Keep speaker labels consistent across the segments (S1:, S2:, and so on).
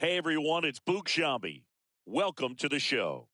S1: Hey everyone, it's Boog Shambi. Welcome to the show.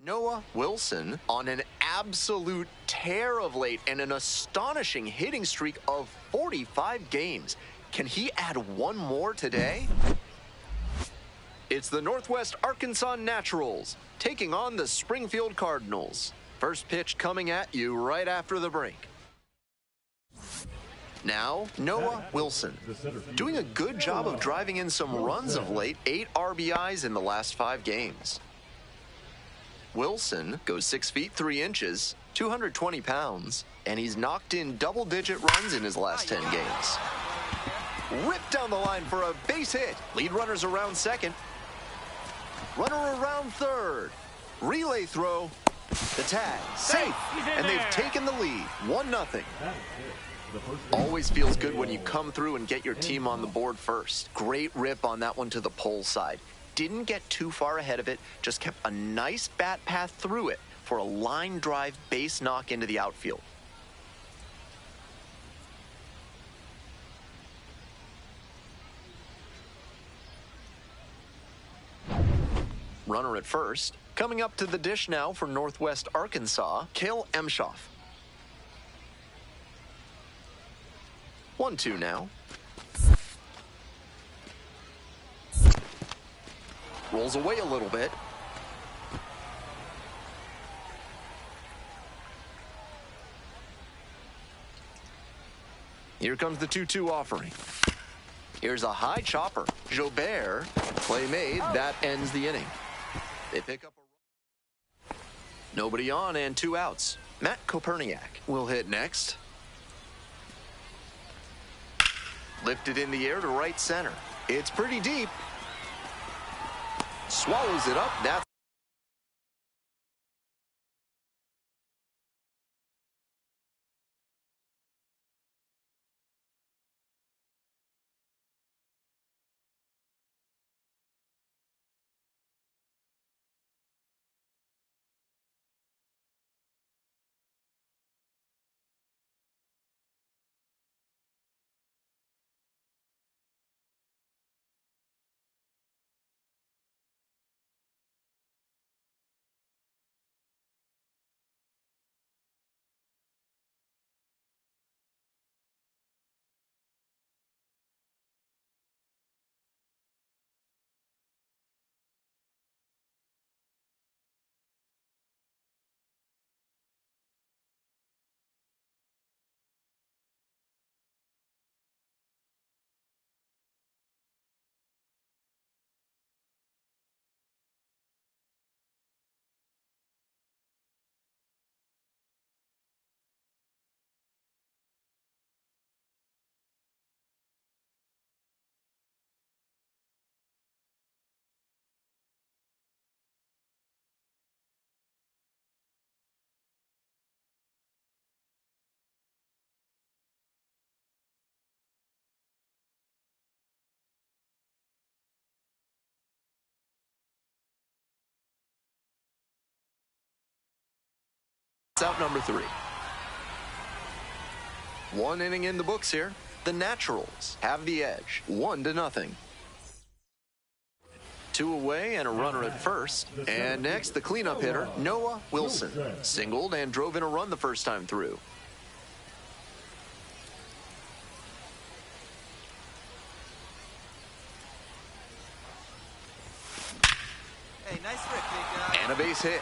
S2: Noah Wilson on an absolute tear of late and an astonishing hitting streak of 45 games. Can he add one more today? It's the Northwest Arkansas Naturals taking on the Springfield Cardinals. First pitch coming at you right after the break. Now, Noah Wilson, doing a good job of driving in some runs of late, 8 RBIs in the last 5 games. Wilson goes 6 feet 3 inches, 220 pounds, and he's knocked in double-digit runs in his last 10 games. Ripped down the line for a base hit. Lead runners around second. Runner around third. Relay throw. The tag. Safe. And they've taken the lead. 1-0. Always feels good when you come through and get your team on the board first. Great rip on that one to the pole side. Didn't get too far ahead of it, just kept a nice bat path through it for a line drive base knock into the outfield. Runner at first. Coming up to the dish now for Northwest Arkansas, Kale Emshoff. 1-2 now. Rolls away a little bit. Here comes the 2-2 offering. Here's a high chopper. Jobert, play made. That ends the inning. They pick up a run. Nobody on and 2 outs. Matt Koperniak will hit next. Lifted in the air to right center. It's pretty deep. Swallows it up. That's out number 3. 1 inning in the books here. The Naturals have the edge, 1-0. 2 away and a runner at first. And next, the cleanup hitter, Noah Wilson. Singled and drove in a run the first time through.
S3: Hey, nice rip, big guy.
S2: And a base hit.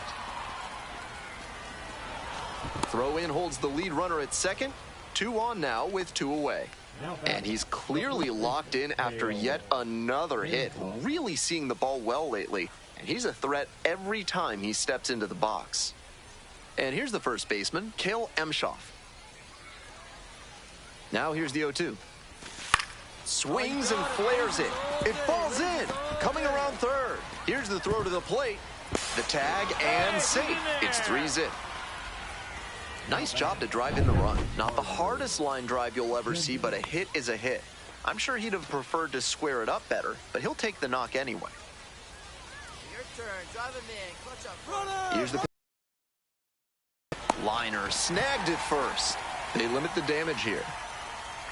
S2: Throw in holds the lead runner at second. 2 on now with 2 away. And he's clearly locked in after yet another hit. Really seeing the ball well lately. And he's a threat every time he steps into the box. And here's the first baseman, Kale Emshoff. Now here's the 0-2. Swings and flares it. It falls in. Coming around third. Here's the throw to the plate. The tag and safe. It's 3-zip. Nice job to drive in the run. Not the hardest line drive you'll ever see, but a hit is a hit. I'm sure he'd have preferred to square it up better, but he'll take the knock anyway.
S3: Your turn. Drive him in. Clutch up. Runner!
S2: Here's the liner snagged at first. They limit the damage here.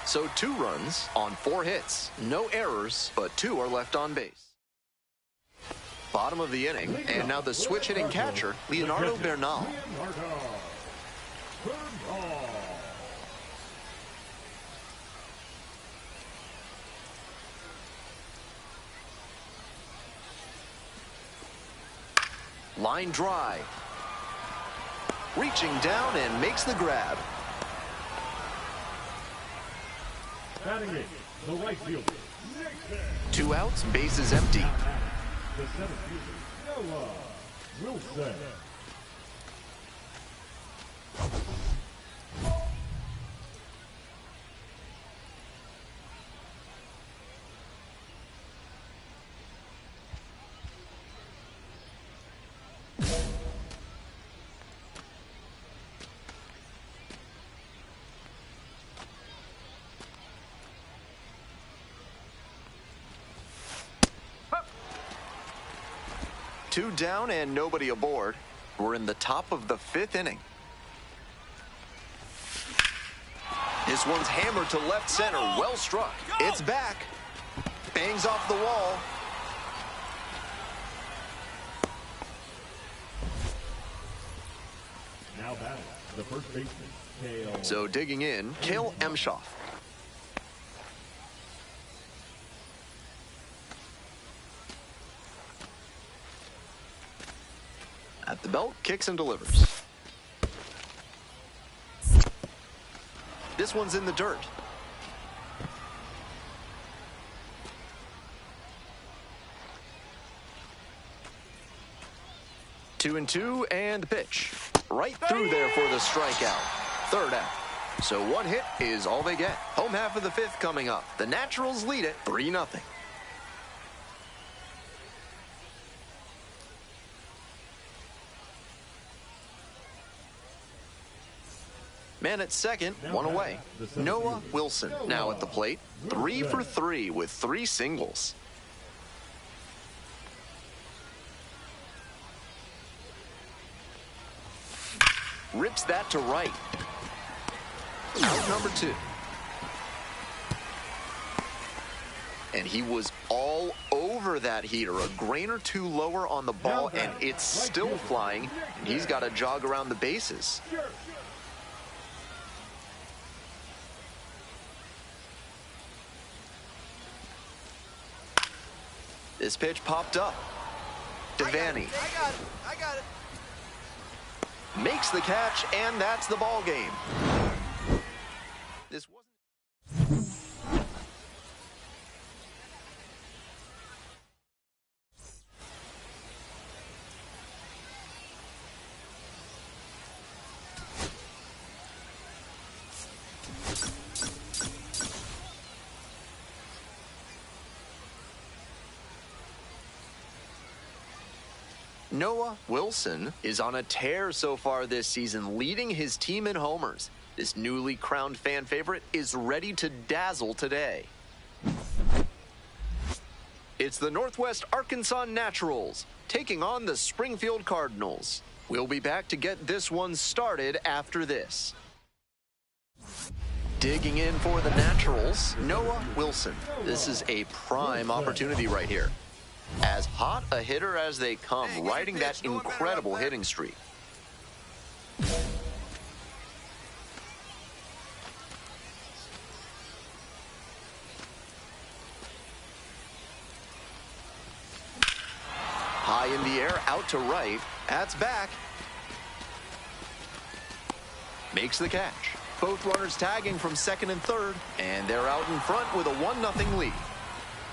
S2: So 2 runs on 4 hits. No errors, but 2 are left on base. Bottom of the inning, and now the switch hitting catcher, Leonardo Bernal. Line drive. Reaching down and makes the grab.
S4: Batting it, the right fielder.
S2: 2 outs, bases empty.
S4: The center fielder, Noah Wilson.
S2: Two down and nobody aboard. We're in the top of the 5th inning. This one's hammered to left center. Well struck. It's back. Bangs off the wall.
S4: Now batting, the first baseman, Cale.
S2: So digging in, Cale Emshoff. At the belt, kicks and delivers. This one's in the dirt. Two and two, and the pitch. Right through there for the strikeout. 3rd out. So 1 hit is all they get. Home half of the 5th coming up. The Naturals lead it 3-0. Man at second, 1 away. Noah Wilson now at the plate. 3 for 3 with 3 singles. Rips that to right. Out number 2. And he was all over that heater. A grain or 2 lower on the ball, and it's still flying. And he's got to jog around the bases. This pitch popped up. Devaney
S3: I got it.
S2: makes the catch, and that's the ball game. This wasn't. Noah Wilson is on a tear so far this season, leading his team in homers. This newly crowned fan favorite is ready to dazzle today. It's the Northwest Arkansas Naturals taking on the Springfield Cardinals. We'll be back to get this one started after this. Digging in for the Naturals, Noah Wilson. This is a prime opportunity right here. As hot a hitter as they come, riding that incredible hitting streak. High in the air, out to right. That's back. Makes the catch. Both runners tagging from second and third, and they're out in front with a 1-0 lead.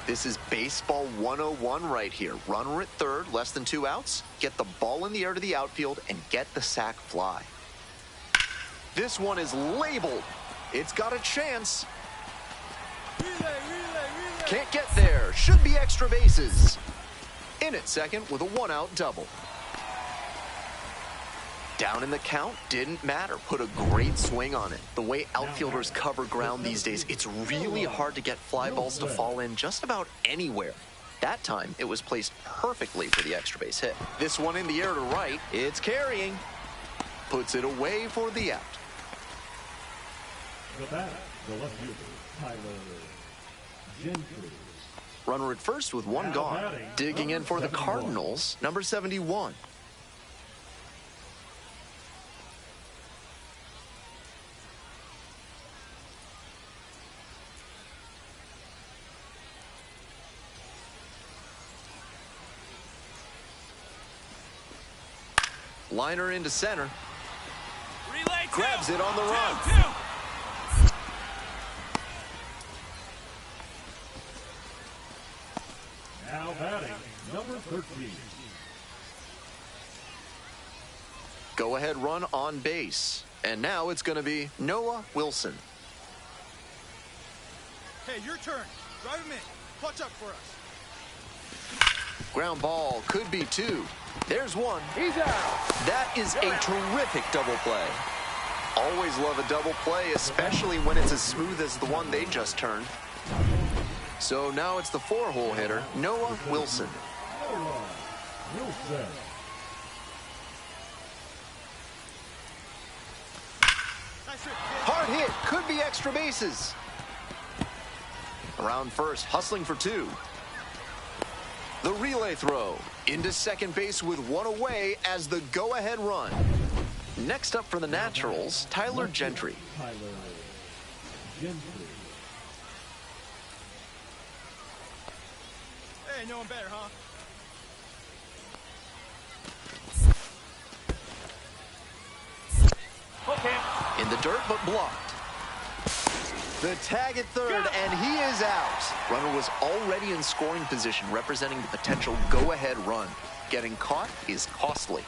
S2: This is baseball 101 right here. Runner at third, less than 2 outs. Get the ball in the air to the outfield and get the sac fly. This one is labeled. It's got a chance.
S3: Relay.
S2: Can't get there. Should be extra bases. In at second with a 1-out double. Down in the count, didn't matter. Put a great swing on it. The way outfielders cover ground these days, it's really hard to get fly balls to fall in just about anywhere. That time, it was placed perfectly for the extra base hit. This one in the air to right, it's carrying. Puts it away for the out.
S4: The batter, the left fielder, Tyler Gentry.
S2: Runner at first with one gone. Digging in for the Cardinals, number 71. Liner into center.
S5: Relay
S2: Grabs it on the run.
S4: Now batting, number 13.
S2: Go ahead run on base. And now it's going to be Noah Wilson.
S6: Hey, your turn. Drive him in. Clutch up for us.
S2: Ground ball could be two. There's one.
S6: He's out.
S2: That is a terrific double play. Always love a double play, especially when it's as smooth as the one they just turned. So now it's the 4-hole hitter, Noah Wilson.
S4: Noah Wilson.
S2: Hard hit, could be extra bases. Around first, hustling for two. The relay throw into second base with one away as the go-ahead run. Next up for the Naturals, Tyler Gentry.
S4: Tyler Gentry.
S6: Hey, no one better, huh?
S5: Okay.
S2: In the dirt, but blocked. The tag at third, and he is out. Runner was already in scoring position, representing the potential go-ahead run. Getting caught is costly.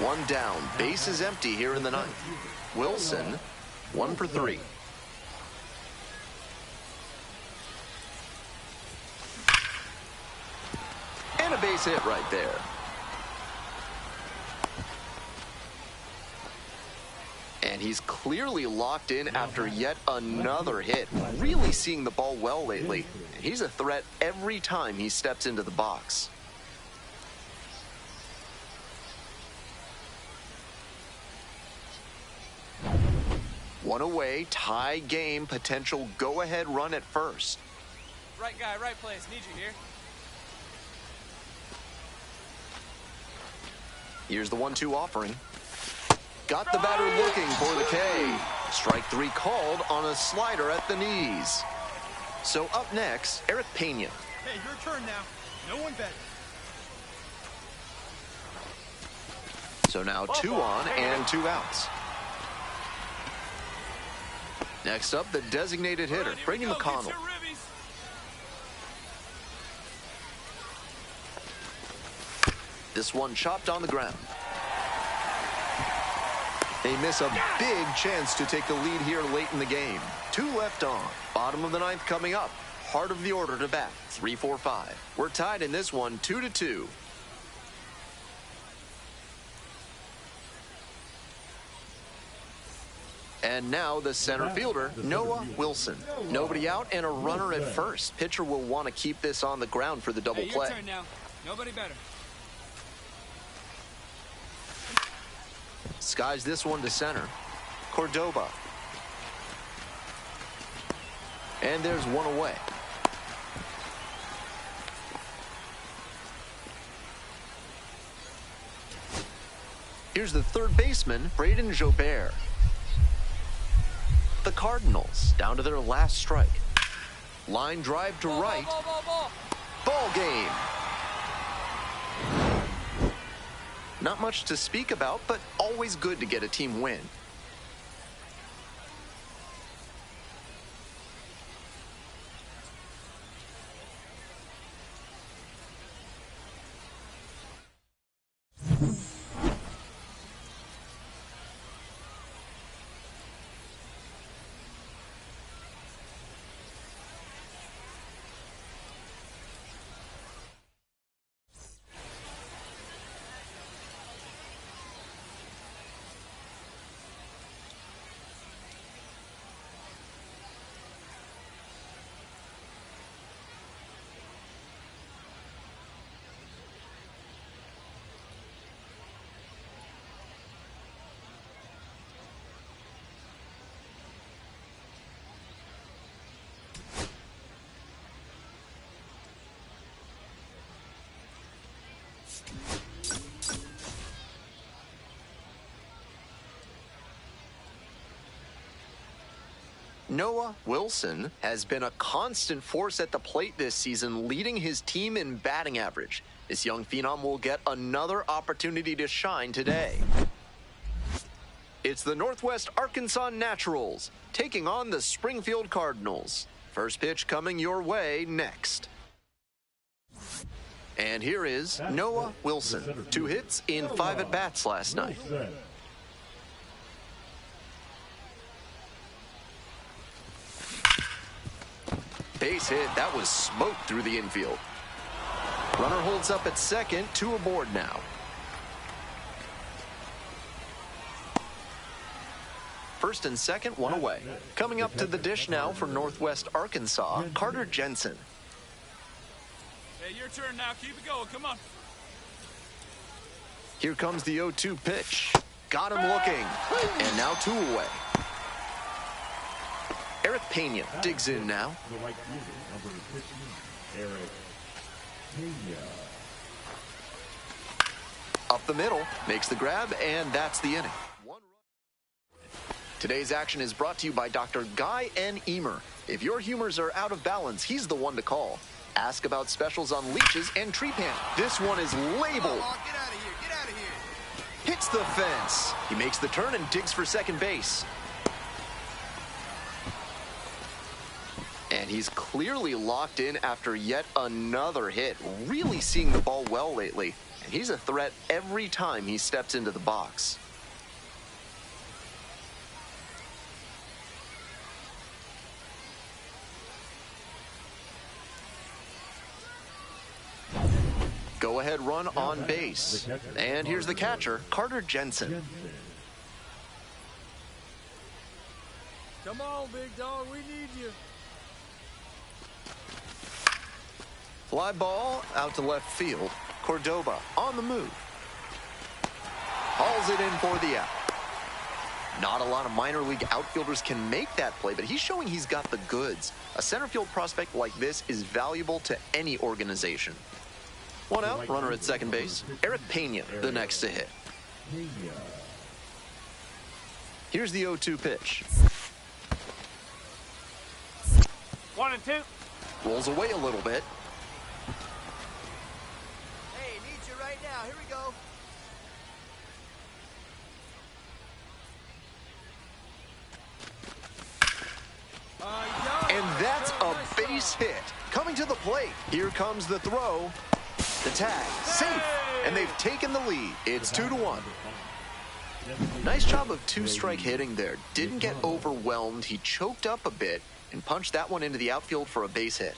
S2: One down, base is empty here in the ninth. Wilson, 1 for 3. And a base hit right there. And he's clearly locked in after yet another hit. Really seeing the ball well lately. He's a threat every time he steps into the box. One away, tie game, potential go-ahead run at first.
S5: Right guy, right place. Need you here.
S2: Here's the 1-2 offering. Got the batter looking for the K. Strike 3 called on a slider at the knees. So up next, Eric Pena.
S6: Hey, your turn now. No one better.
S2: So now 2 on and 2 outs. Next up, the designated hitter, Brady McConnell. This one chopped on the ground. They miss a big chance to take the lead here late in the game. 2 left on. Bottom of the ninth coming up. Heart of the order to bat. 3, 4, 5. We're tied in this one 2-2. And now the center fielder, Noah Wilson. Nobody out and a runner at first. Pitcher will want to keep this on the ground for the double
S5: Hey,
S2: play.
S5: your turn now. Nobody better.
S2: Skies this one to center. Cordoba. And there's one away. Here's the third baseman, Braden Jobert. The Cardinals down to their last strike. Line drive to right. Ball game. Not much to speak about, but always good to get a team win. Noah Wilson has been a constant force at the plate this season, leading his team in batting average. This young phenom will get another opportunity to shine today. It's the Northwest Arkansas Naturals taking on the Springfield Cardinals. First pitch coming your way next. And here is Noah Wilson. 2 hits in 5 at-bats last night. Base hit, that was smoked through the infield. Runner holds up at second, 2 aboard now. First and second, 1 away. Coming up to the dish now for Northwest Arkansas, Carter Jensen.
S5: Hey, your turn now. Keep it going. Come on.
S2: Here comes the 0-2 pitch. Got him looking. And now 2 away. Eric Pena digs in now.
S4: The right fielder, number 15, Eric Pena.
S2: Up the middle, makes the grab, and that's the inning. Today's action is brought to you by Dr. Guy N. Emer. If your humors are out of balance, he's the one to call. Ask about specials on leeches and tree pan. This one is labeled.
S6: Oh, get out of here. Get out of here.
S2: Hits the fence. He makes the turn and digs for second base. And he's clearly locked in after yet another hit. Really seeing the ball well lately. And he's a threat every time he steps into the box. Go-ahead run on base. And here's the catcher, Carter Jensen.
S3: Come on, big dog. We need you.
S2: Fly ball out to left field. Cordoba on the move. Hauls it in for the out. Not a lot of minor league outfielders can make that play, but he's showing he's got the goods. A center field prospect like this is valuable to any organization. 1 out, runner at second base. Eric Pena, the next to hit. Here's the 0-2 pitch.
S5: 1 and 2.
S2: Rolls away a little bit.
S3: Hey, need you right now. Here we go.
S2: And that's a base hit. Coming to the plate. Here comes the throw. The tag, safe, and they've taken the lead. It's 2-1. Nice job of 2-strike hitting there. Didn't get overwhelmed. He choked up a bit and punched that one into the outfield for a base hit.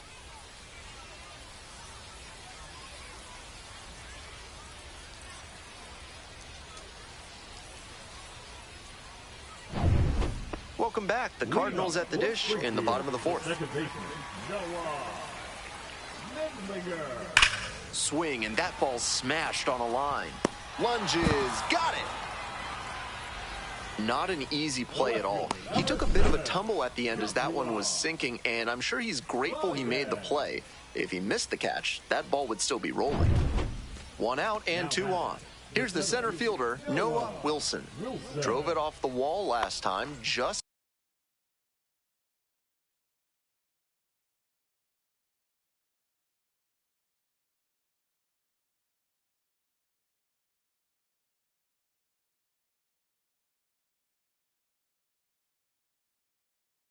S2: Welcome back. The Cardinals at the dish in the bottom of the 4th.
S4: Second baseman, Noah Mendinger.
S2: Swing, and that ball smashed on a line. Lunges, got it! Not an easy play at all. He took a bit of a tumble at the end as that one was sinking, and I'm sure he's grateful he made the play. If he missed the catch, that ball would still be rolling. 1 out and 2 on. Here's the center fielder, Noah Wilson. Drove it off the wall last time, just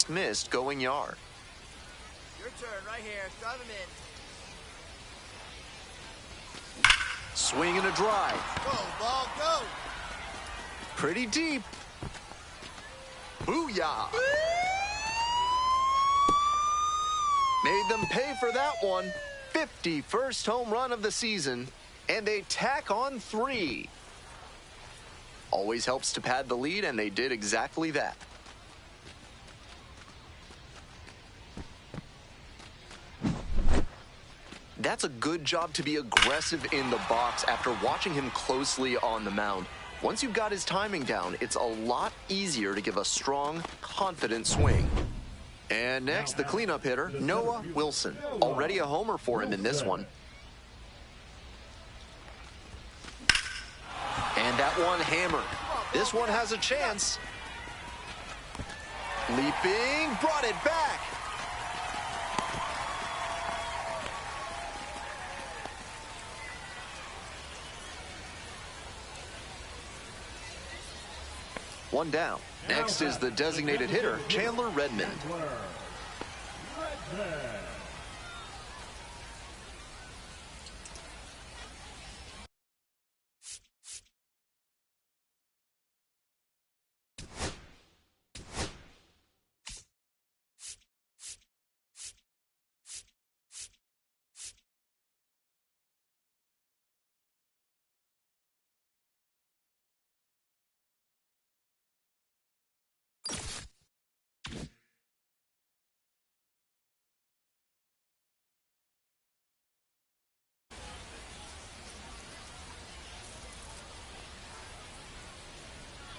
S2: missed going yard.
S3: Your turn right here. Drive him in.
S2: Swing and a drive.
S6: Go, ball, go.
S2: Pretty deep. Booyah! Made them pay for that one. 51st home run of the season, and they tack on 3. Always helps to pad the lead, and they did exactly that. That's a good job to be aggressive in the box after watching him closely on the mound. Once you've got his timing down, it's a lot easier to give a strong, confident swing. And next, the cleanup hitter, Noah Wilson. Already a homer for him in this one. And that one hammered. This one has a chance. Leaping, brought it back. One down. Next is the designated hitter, Chandler Redmond.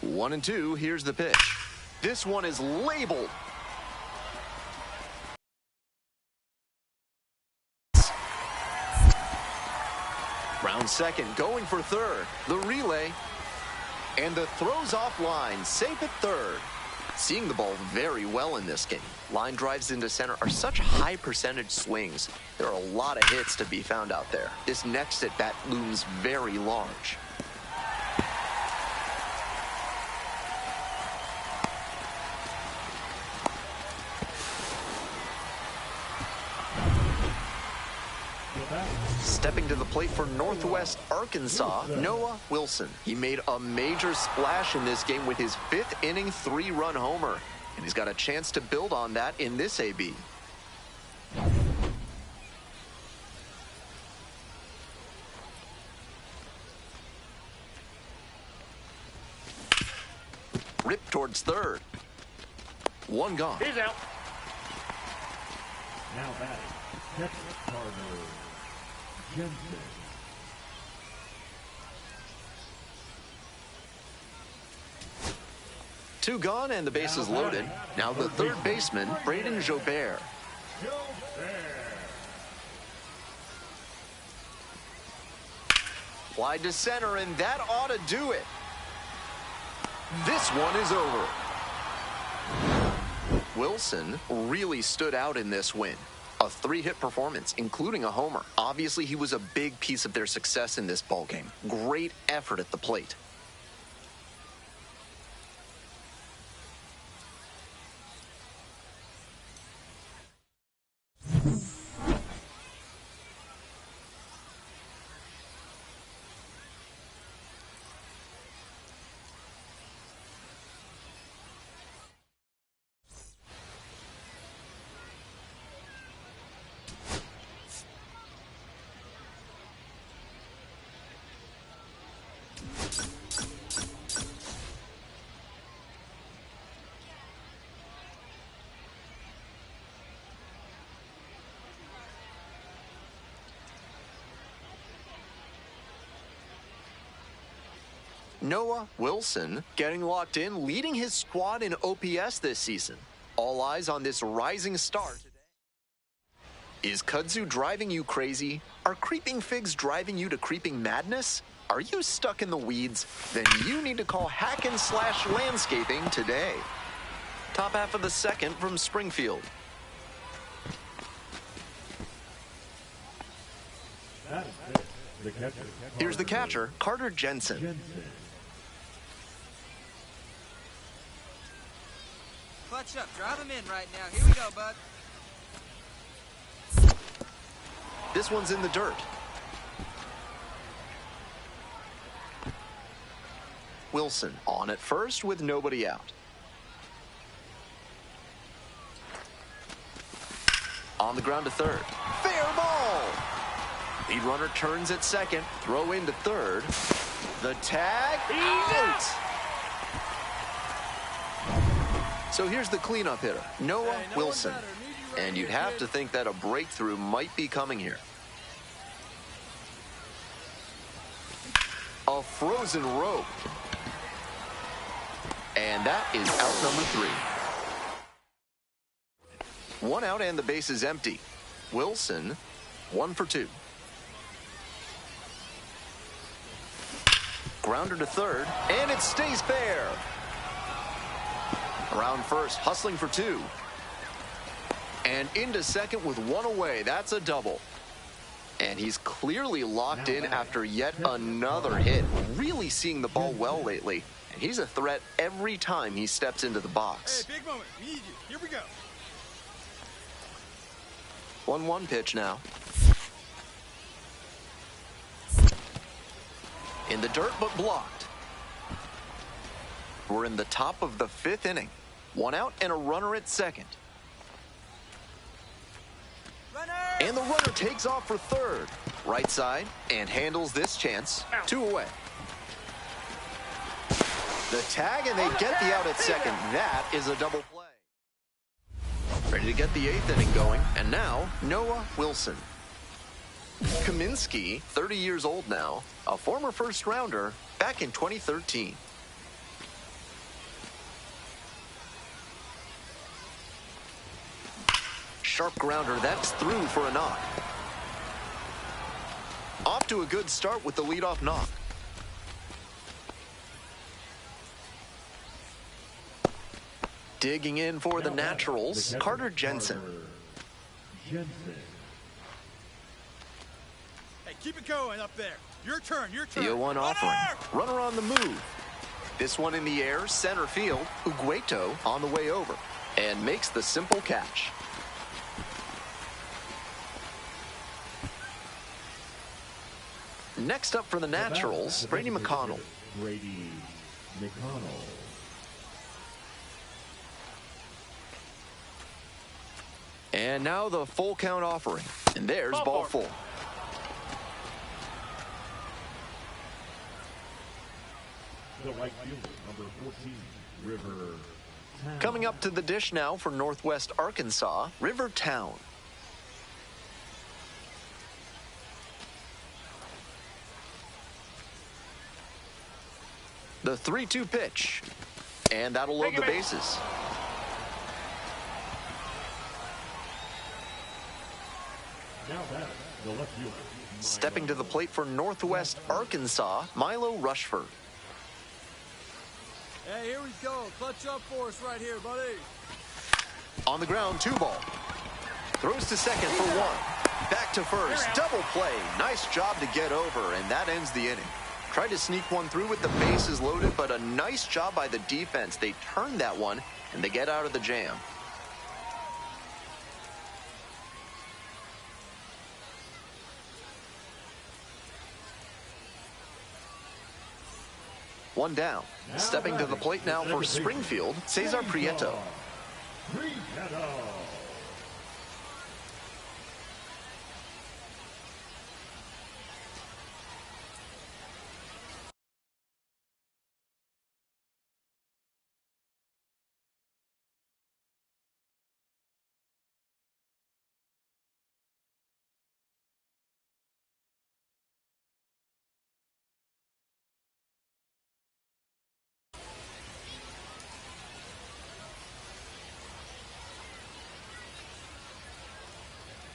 S2: One and two, here's the pitch. This one is labeled. Round second, going for third. The relay. And the throw's offline, safe at third. Seeing the ball very well in this game. Line drives into center are such high percentage swings. There are a lot of hits to be found out there. This next at bat looms very large. Stepping to the plate for Northwest Arkansas, Noah Wilson. He made a major splash in this game with his 5th inning 3-run homer. And he's got a chance to build on that in this AB. Ripped towards third. One gone.
S1: He's out.
S4: Now batting, Texas Carter Jensen.
S2: Two gone and the bases loaded. Now the third baseman, Braden Jobert. Wide to center, and that ought to do it. This one is over. Wilson really stood out in this win. A 3-hit performance, including a homer. Obviously, he was a big piece of their success in this ballgame. Great effort at the plate. Noah Wilson getting locked in, leading his squad in OPS this season. All eyes on this rising star today. Is kudzu driving you crazy? Are creeping figs driving you to creeping madness? Are you stuck in the weeds? Then you need to call Hack and Slash Landscaping today. Top half of the second from Springfield.
S4: That is it. The catcher.
S2: Here's the catcher, Carter Jensen.
S4: Jensen.
S3: Clutch up. Drive him in right now. Here we go, bud.
S2: This one's in the dirt. Wilson on at first with nobody out. On the ground to third. Fair ball! Lead runner turns at second. Throw into third. The tag. Out! So here's the cleanup hitter, Noah Wilson. And you'd have to think that a breakthrough might be coming here. A frozen rope. And that is out number 3. One out and the base is empty. Wilson, 1 for 2. Grounder to third, and it stays fair. Around first, hustling for two. And into second with one away. That's a double. And he's clearly locked in after yet another hit. Really seeing the ball well lately. And he's a threat every time he steps into the box.
S6: Hey, big moment. We need you. Here we go.
S2: 1-1 pitch now. In the dirt, but blocked. We're in the top of the 5th inning. 1 out and a runner at second.
S3: Runner!
S2: And the runner takes off for third. Right side and handles this chance. 2 away. The tag, and they get the out at second. That is a double play. Ready to get the 8th inning going. And now, Noah Wilson. Kaminsky, 30 years old now, a former first-rounder back in 2013. Sharp grounder, that's through for a knock. Off to a good start with the leadoff knock. Digging in for the Naturals, Carter Jensen.
S6: Hey, keep it going up there. Your turn, your turn.
S2: The 0-1 offering. Runner on the move. This one in the air, center field. Ugueto on the way over. And makes the simple catch. Next up for the Naturals, Brady McConnell.
S4: Brady McConnell.
S2: And now the full count offering. And there's ball full.
S4: The right fielder, number 14, River Town.
S2: Coming up to the dish now for Northwest Arkansas, River Town. The 3-2 pitch. And that'll load the bases.
S4: Now batting, the left fielder.
S2: Stepping to the plate for Northwest Arkansas, Milo Rushford.
S3: Hey, here we go. Clutch up for us right here, buddy.
S2: On the ground, 2 ball. Throws to second for 1. Back to first, double play. Nice job to get over, and that ends the inning. Tried to sneak one through with the bases loaded, but a nice job by the defense. They turned that one, and they get out of the jam. One down. Stepping to the plate now for Springfield, Cesar Prieto.
S4: Prieto.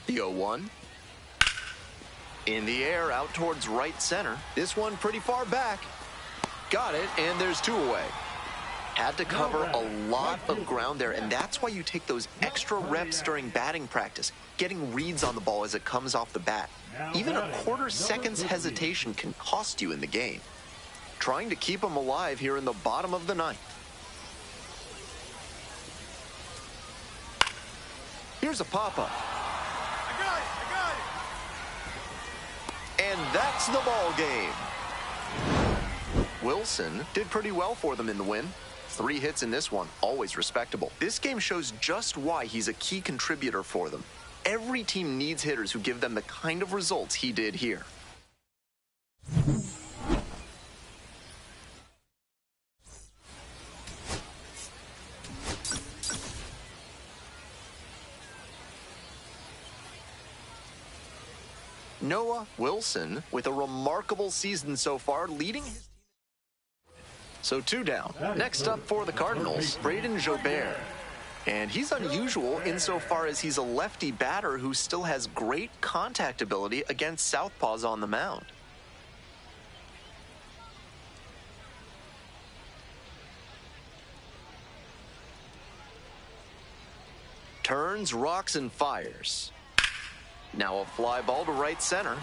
S2: The 0-1. In the air, out towards right center. This one pretty far back. Got it, and there's 2 away. Had to cover a lot of ground there, and that's why you take those extra reps during batting practice, getting reads on the ball as it comes off the bat. Even a quarter second's hesitation can cost you in the game. Trying to keep them alive here in the bottom of the 9th. Here's a pop-up. And that's the ball game. Wilson did pretty well for them in the win. 3 hits in this one, always respectable. This game shows just why he's a key contributor for them. Every team needs hitters who give them the kind of results he did here. Noah Wilson with a remarkable season so far, leading his team. So 2 down. Next up for the Cardinals, Braden Jobert. And he's unusual insofar as he's a lefty batter who still has great contact ability against southpaws on the mound. Turns, rocks, and fires. Now a fly ball to right center.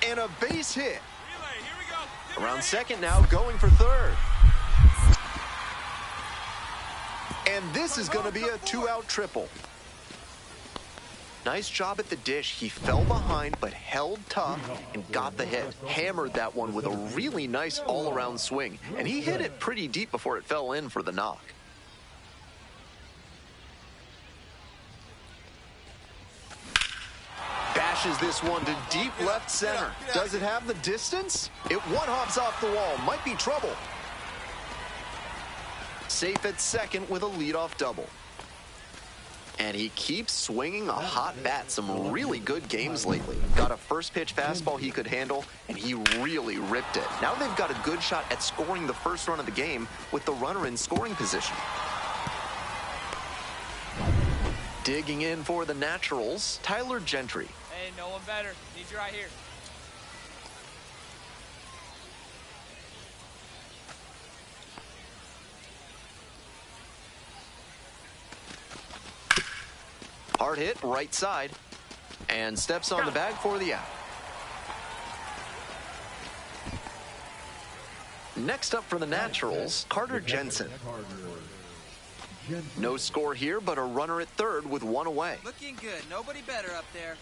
S2: And a base hit.
S5: Relay, here we go. Get
S2: Around
S5: ready.
S2: second now, going for third. And this is going to be a 2-out triple. Nice job at the dish. He fell behind but held tough and got the hit. Hammered that one with a really nice all-around swing. And he hit it pretty deep before it fell in for the knock. Bashes this one to deep left center. Does it have the distance? It one-hops off the wall. Might be trouble. Safe at second with a leadoff double. And he keeps swinging a hot bat. Some really good games lately. Got a first pitch fastball he could handle, and he really ripped it. Now they've got a good shot at scoring the first run of the game with the runner in scoring position. Digging in for the Naturals, Tyler Gentry.
S3: Hey, no one better. Need you right here.
S2: Hard hit, right side, and steps on the bag for the out. Next up for the Naturals, Carter Jensen. No score here, but a runner at third with one away.
S3: Looking good. Nobody better up there.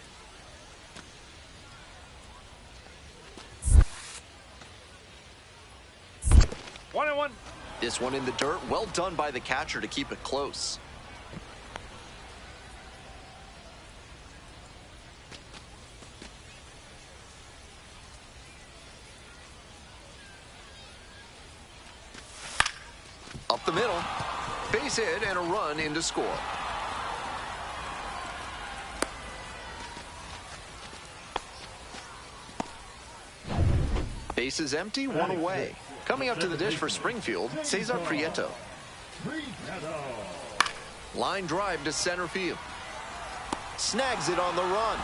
S5: One and one.
S2: This one in the dirt, well done by the catcher to keep it close. Up the middle, base hit and a run in to score. Base is empty, one away. Coming up to the dish for Springfield, Cesar Prieto. Line drive to center field. Snags it on the run.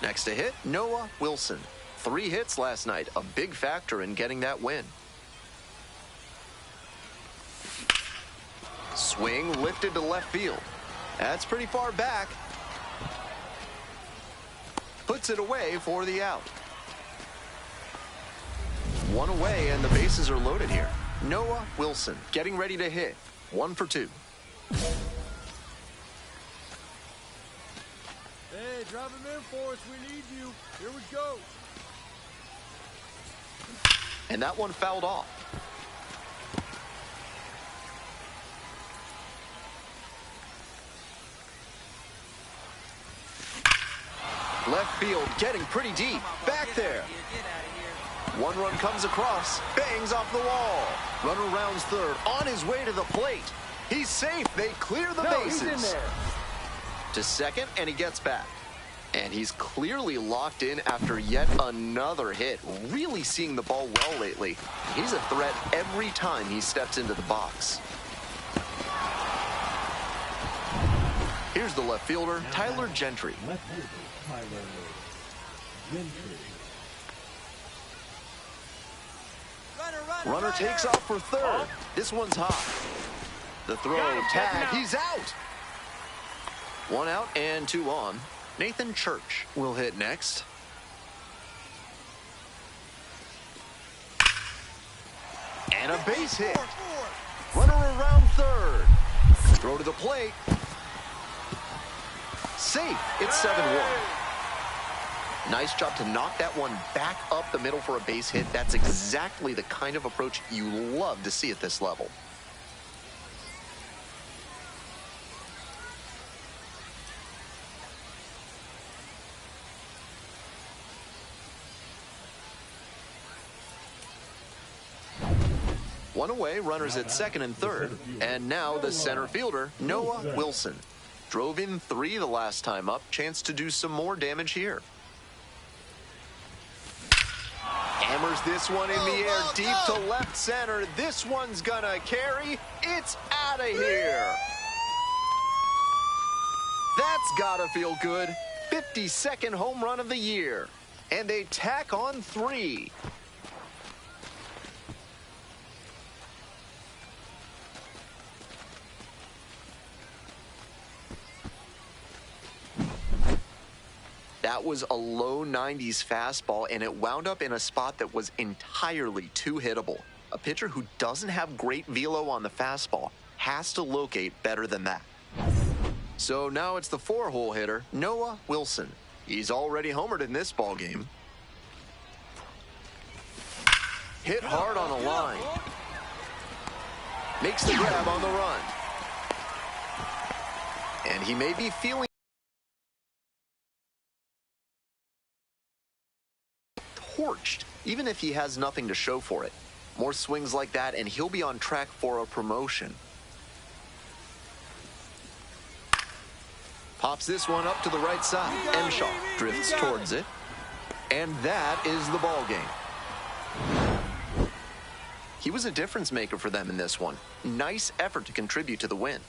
S2: Next to hit, Noah Wilson. 3 hits last night, a big factor in getting that win. Swing lifted to left field. That's pretty far back. Puts it away for the out. One away and the bases are loaded here. Noah Wilson getting ready to hit. 1 for 2.
S6: Hey, drive him in for us. We need you. Here we go.
S2: And that one fouled off. Left field getting pretty deep. Back there.
S3: Get out of here.
S2: One run comes across, bangs off the wall. Runner rounds third, on his way to the plate. He's safe. They clear the bases.
S6: He's in there.
S2: To second, and he gets back. And he's clearly locked in after yet another hit. Really seeing the ball well lately. He's a threat every time he steps into the box. Here's the left fielder, Tyler Gentry.
S4: Left fielder, Tyler Gentry.
S3: Runner,
S2: Runner takes off for third. This one's hot. The throw, tag, he's out. 1 out and 2 on. Nathan Church will hit next. And a base hit. Runner around third. Throw to the plate. Safe. It's 7-1. Nice job to knock that one back up the middle for a base hit. That's exactly the kind of approach you love to see at this level. One away, runners at second and third. And now the center fielder, Noah Wilson. Drove in 3 the last time up. Chance to do some more damage here. Hammers this one in the air, deep to left center. This one's gonna carry. It's out of here. That's gotta feel good. 52nd home run of the year. And they tack on 3. That was a low 90s fastball, and it wound up in a spot that was entirely too hittable. A pitcher who doesn't have great velo on the fastball has to locate better than that. So now it's the 4-hole hitter, Noah Wilson. He's already homered in this ballgame. Hit hard on a line. Makes the grab on the run. And he may be feeling torched, even if he has nothing to show for it. More swings like that, and he'll be on track for a promotion. Pops this one up to the right side. Enshaw drifts towards it. And that is the ball game. He was a difference maker for them in this one. Nice effort to contribute to the win.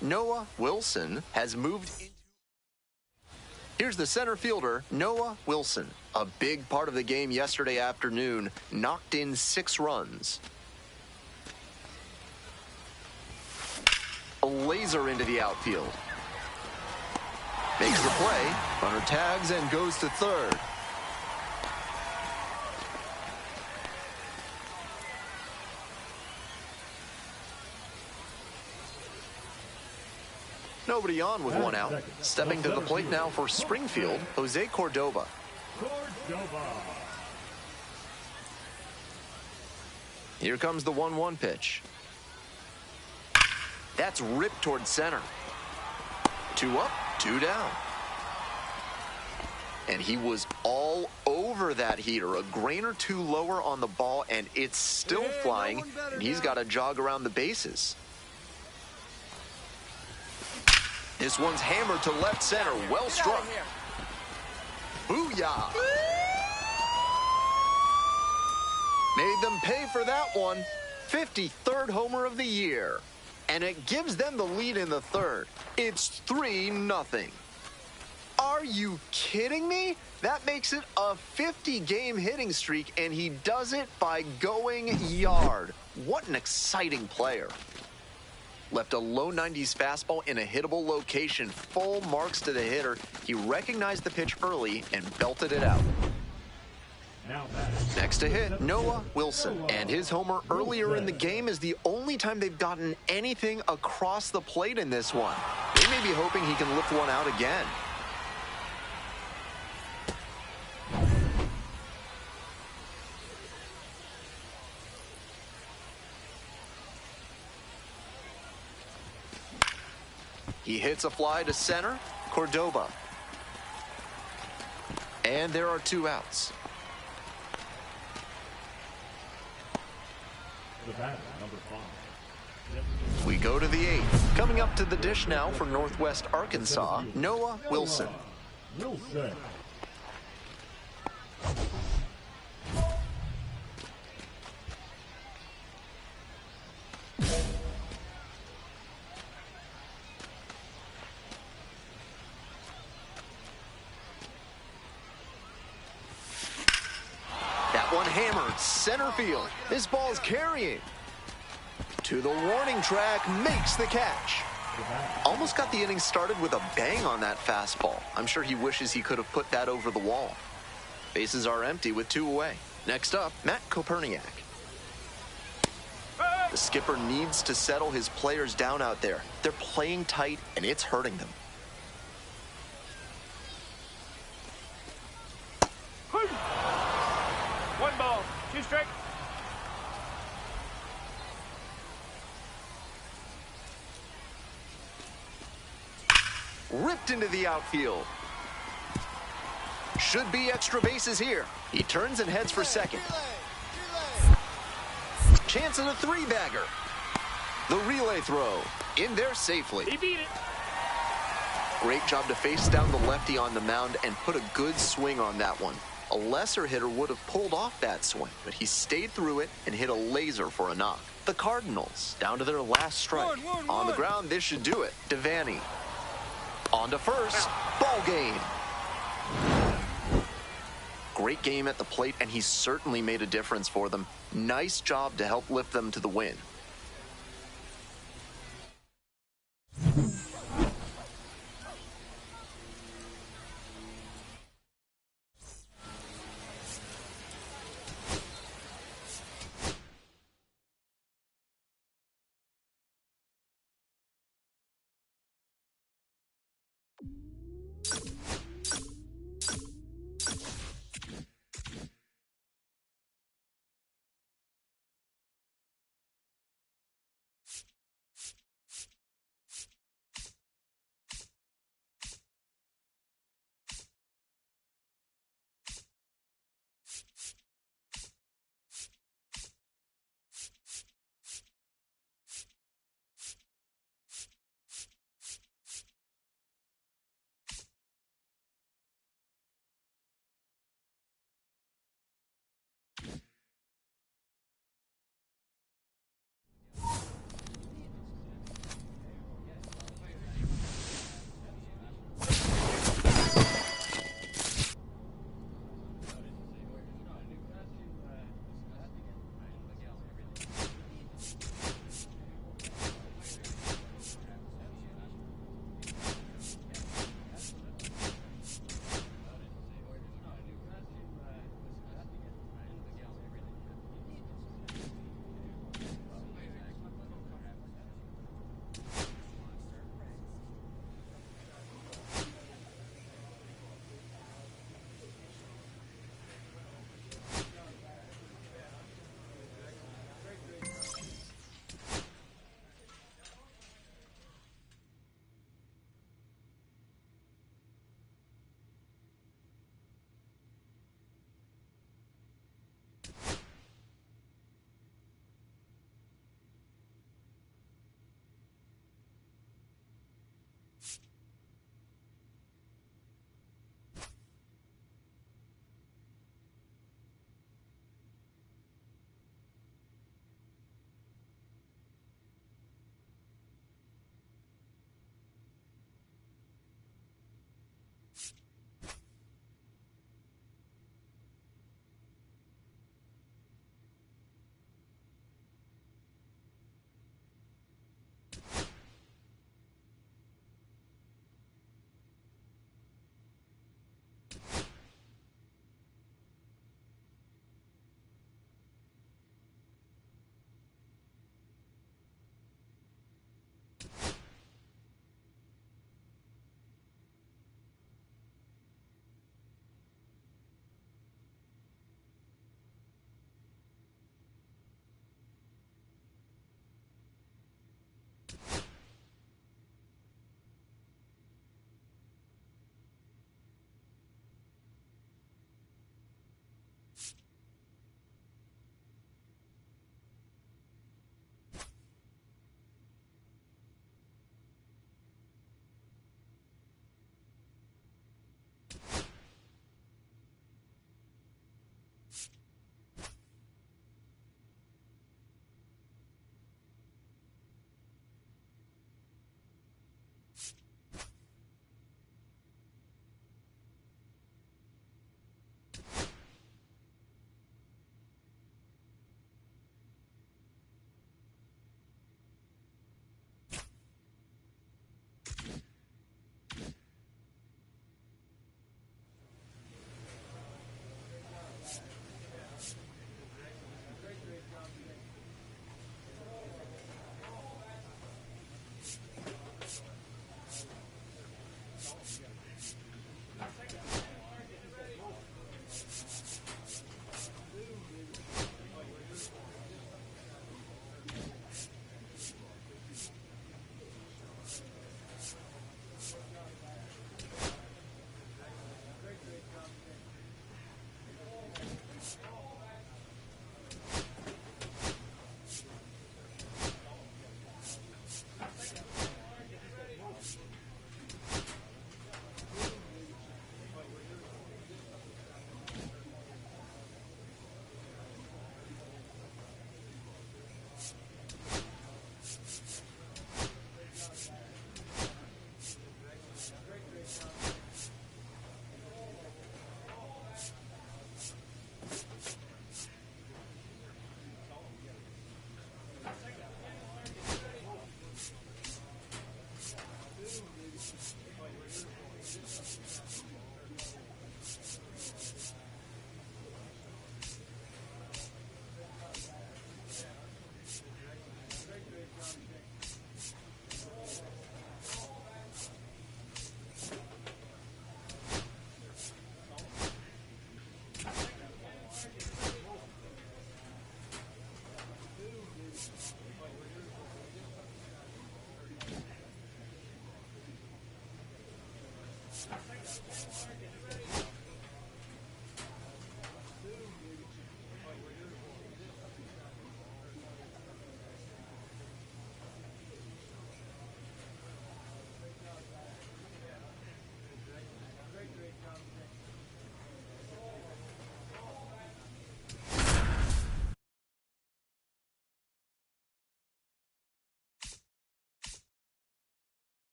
S2: Noah Wilson has moved into... Here's the center fielder, Noah Wilson. A big part of the game yesterday afternoon, knocked in 6 runs. A laser into the outfield. Makes the play, runner tags and goes to third. Nobody on with 1 out. Stepping to the plate now for Springfield, Jose Cordova. Here comes the 1-1 pitch. That's ripped towards center. 2 up, 2 down. And he was all over that heater. A grain or 2 lower on the ball, and it's still flying. And he's got to jog around the bases. This one's hammered to left center. Well struck. Booyah! Made them pay for that one. 53rd homer of the year. And it gives them the lead in the 3rd. It's 3-0. Are you kidding me? That makes it a 50-game hitting streak, and he does it by going yard. What an exciting player. Left a low 90s fastball in a hittable location. Full marks to the hitter. He recognized the pitch early and belted it out. Next to hit, Noah Wilson. And his homer earlier in the game is the only time they've gotten anything across the plate in this one. They may be hoping he can lift one out again. He hits a fly to center, Cordova. And there are 2 outs. We go to the 8th. Coming up to the dish now for Northwest Arkansas, Noah Wilson. One hammered center field. This ball's carrying. To the warning track, makes the catch. Almost got the inning started with a bang on that fastball. I'm sure he wishes he could have put that over the wall. Bases are empty with 2 away. Next up, Matt Koperniak. The skipper needs to settle his players down out there. They're playing tight, and it's hurting them.
S5: One ball, 2 strikes.
S2: Ripped into the outfield. Should be extra bases here. He turns and heads for second. Chance at a 3-bagger. The relay throw in there safely.
S5: He beat it.
S2: Great job to face down the lefty on the mound and put a good swing on that one. A lesser hitter would have pulled off that swing, but he stayed through it and hit a laser for a knock. The Cardinals down to their last strike. On the ground, this should do it. Devaney. On to first. Ball game. Great game at the plate, and he certainly made a difference for them. Nice job to help lift them to the win.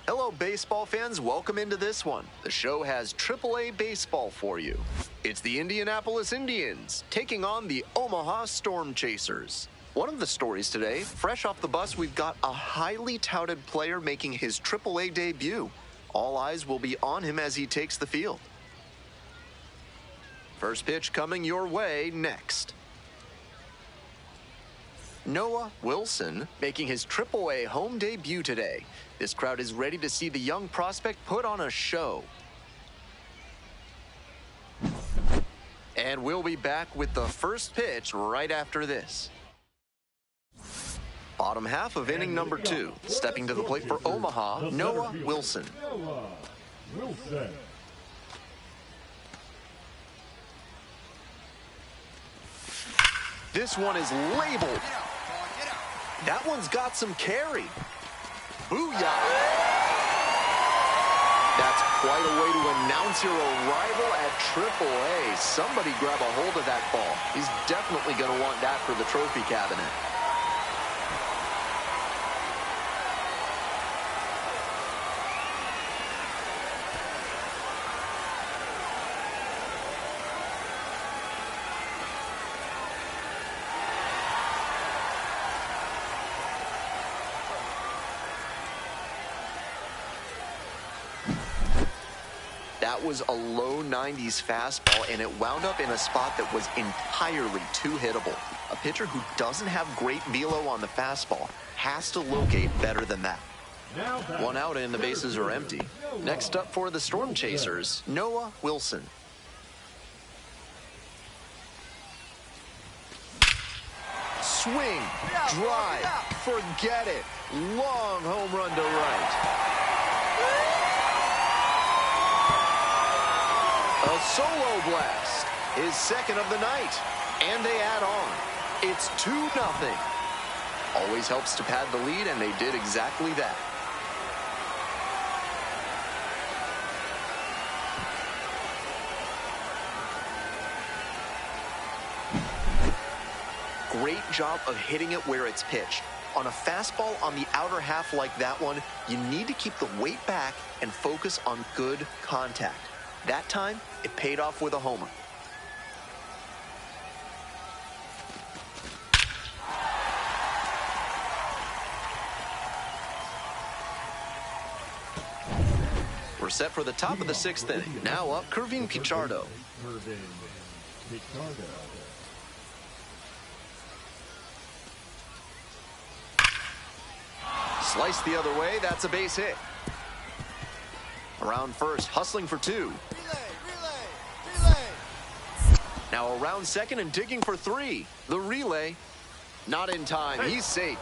S2: Hello, baseball fans. Welcome into this one. The show has AAA baseball for you. It's the Indianapolis Indians taking on the Omaha Storm Chasers. One of the stories today, fresh off the bus, we've got a highly touted player making his AAA debut. All eyes will be on him as he takes the field. First pitch coming your way next. Noah Wilson making his AAA home debut today. This crowd is ready to see the young prospect put on a show. And we'll be back with the first pitch right after this. Bottom half of inning number 2. Stepping to the plate for Omaha, Noah Wilson.
S4: Noah Wilson.
S2: This one is labeled. That one's got some carry. Booyah! That's quite a way to announce your arrival at AAA. Somebody grab a hold of that ball. He's definitely going to want that for the trophy cabinet. That was a low 90s fastball, and it wound up in a spot that was entirely too hittable. A pitcher who doesn't have great velo on the fastball has to locate better than that. One out and the bases are empty. Next up for the Storm Chasers, Noah Wilson. Swing, drive, forget it. Long home run to right. A solo blast, his second of the night, and they add on. It's 2-0. Always helps to pad the lead, and they did exactly that. Great job of hitting it where it's pitched. On a fastball on the outer half like that one, you need to keep the weight back and focus on good contact. That time, it paid off with a homer. We're set for the top of the 6th inning. Now up, Kervin Pichardo. Sliced the other way, that's a base hit. Around first, hustling for 2.
S3: Relay!
S2: Now around second and digging for 3. The relay, not in time. He's safe.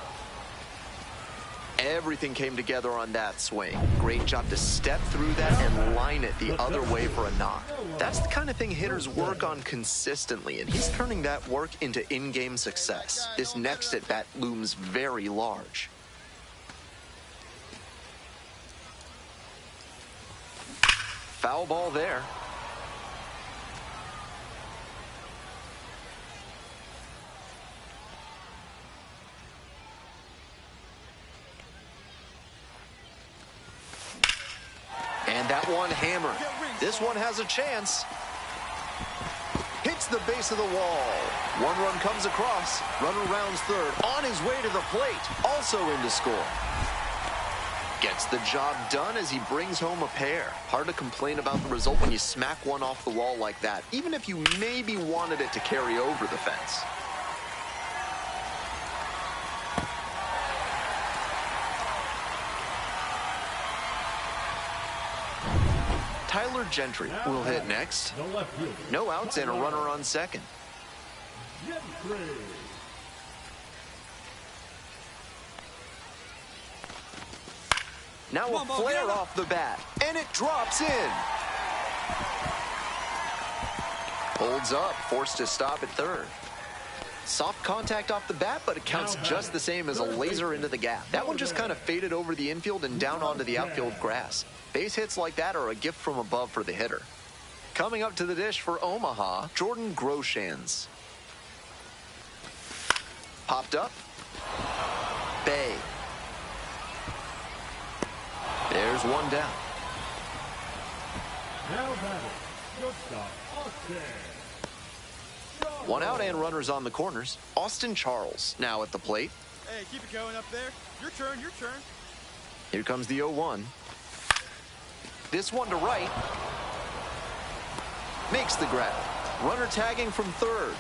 S2: Everything came together on that swing. Great job to step through that and line it the other way for a knock. That's the kind of thing hitters work on consistently, and he's turning that work into in-game success. This next at-bat looms very large. Foul ball there. And that one hammered. This one has a chance. Hits the base of the wall. One run comes across. Runner rounds third. On his way to the plate. Also in to score. Gets the job done as he brings home a pair. Hard to complain about the result when you smack one off the wall like that, even if you maybe wanted it to carry over the fence. Tyler Gentry will hit next. No outs and a runner on second. Now a flare off the bat, and it drops in. Holds up, forced to stop at third. Soft contact off the bat, but it counts just the same as a laser into the gap. That one just kind of faded over the infield and down onto the outfield grass. Base hits like that are a gift from above for the hitter. Coming up to the dish for Omaha, Jordan Groshans. Popped up. Bay. There's one down.
S4: Now battle. Shortstop, Austin.
S2: One out and runners on the corners. Austin Charles now at the plate.
S6: Hey, keep it going up there. Your turn, your turn.
S2: Here comes the 0-1. This one to right. Makes the grab. Runner tagging from third.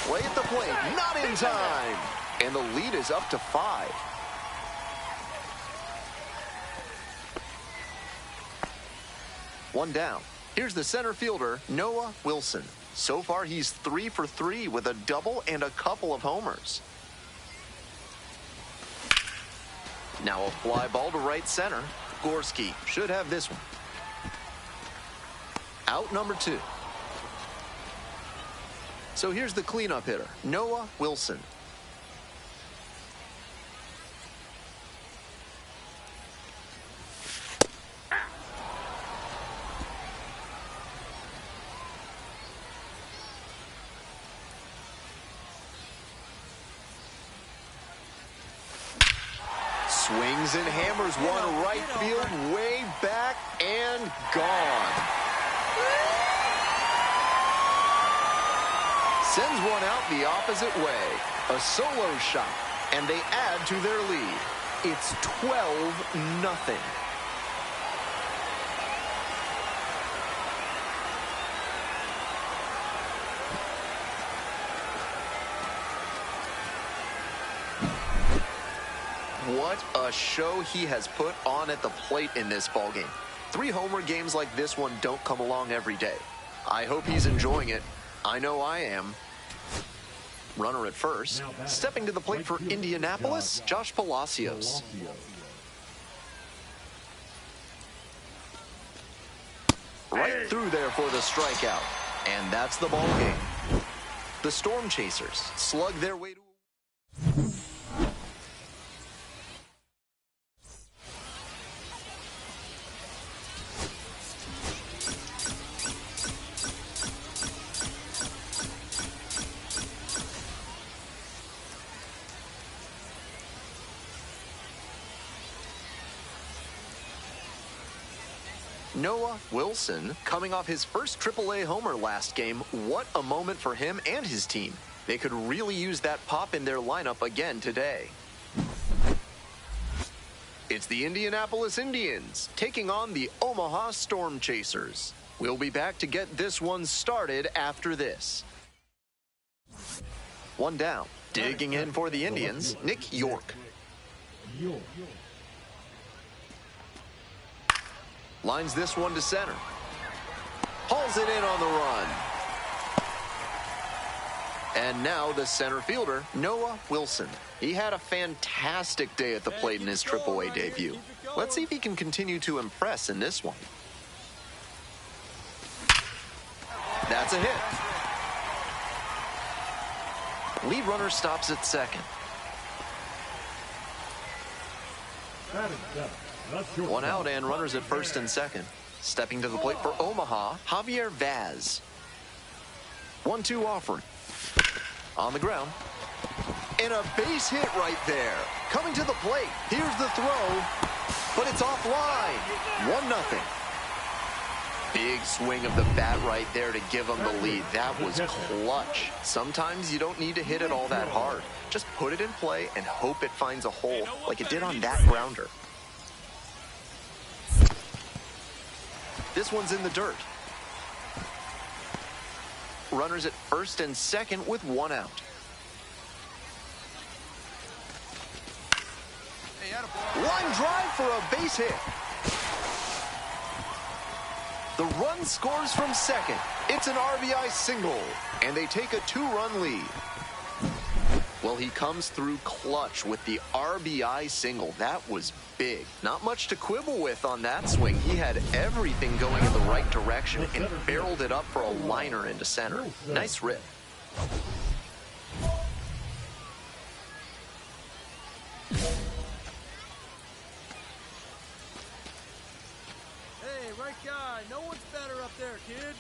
S2: Play at the plate, not in time. And the lead is up to 5. One down. Here's the center fielder, Noah Wilson. So far, he's 3 for 3 with a double and a couple of homers. Now a fly ball to right center. Gorski should have this one. Out number 2. So here's the cleanup hitter, Noah Wilson. Swings and hammers one right field, way back and gone. Sends one out the opposite way. A solo shot, and they add to their lead. It's 12-0. What a show he has put on at the plate in this ballgame. 3 homer games like this one don't come along every day. I hope he's enjoying it. I know I am. Runner at first. Stepping to the plate for Indianapolis, Josh Palacios. Right through there for the strikeout. And that's the ballgame. The Storm Chasers slug their way to... Noah Wilson coming off his first AAA homer last game. What a moment for him and his team. They could really use that pop in their lineup again today. It's the Indianapolis Indians taking on the Omaha Storm Chasers. We'll be back to get this one started after this. One down. Digging in for the Indians, Nick York. Lines this one to center. Hauls it in on the run. And now the center fielder, Noah Wilson. He had a fantastic day at the plate in his AAA debut. Let's see if he can continue to impress in this one. That's a hit. Lead runner stops at second. One out and runners at first and second. Stepping to the plate for Omaha, Javier Vaz. 1-2 offering. On the ground. And a base hit right there. Coming to the plate. Here's the throw. But it's offline. 1-0. Big swing of the bat right there to give them the lead. That was clutch. Sometimes you don't need to hit it all that hard. Just put it in play and hope it finds a hole like it did on that grounder. This one's in the dirt. Runners at first and second with 1 out. Line drive for a base hit. The run scores from second. It's an RBI single, and they take a 2-run lead. Well, he comes through clutch with the RBI single. That was big. Not much to quibble with on that swing. He had everything going in the right direction and barreled it up for a liner into center. Nice rip.
S6: Hey, right guy. No one's better up there, kid.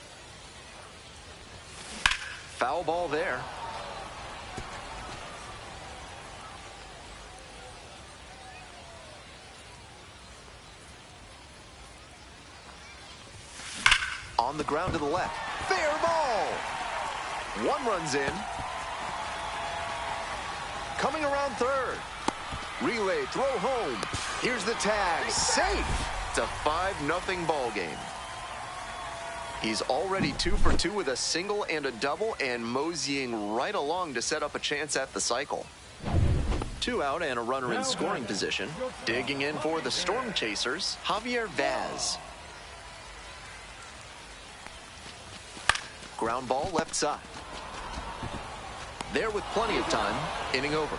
S2: Foul ball there. On the ground to the left. Fair ball. One runs in. Coming around third. Relay, throw home. Here's the tag. Safe. It's a 5-0 ball game. He's already 2 for 2 with a single and a double and moseying right along to set up a chance at the cycle. 2 out and a runner in scoring position. Digging in for the Storm Chasers, Javier Vaz. Ground ball left side. There with plenty of time, inning over.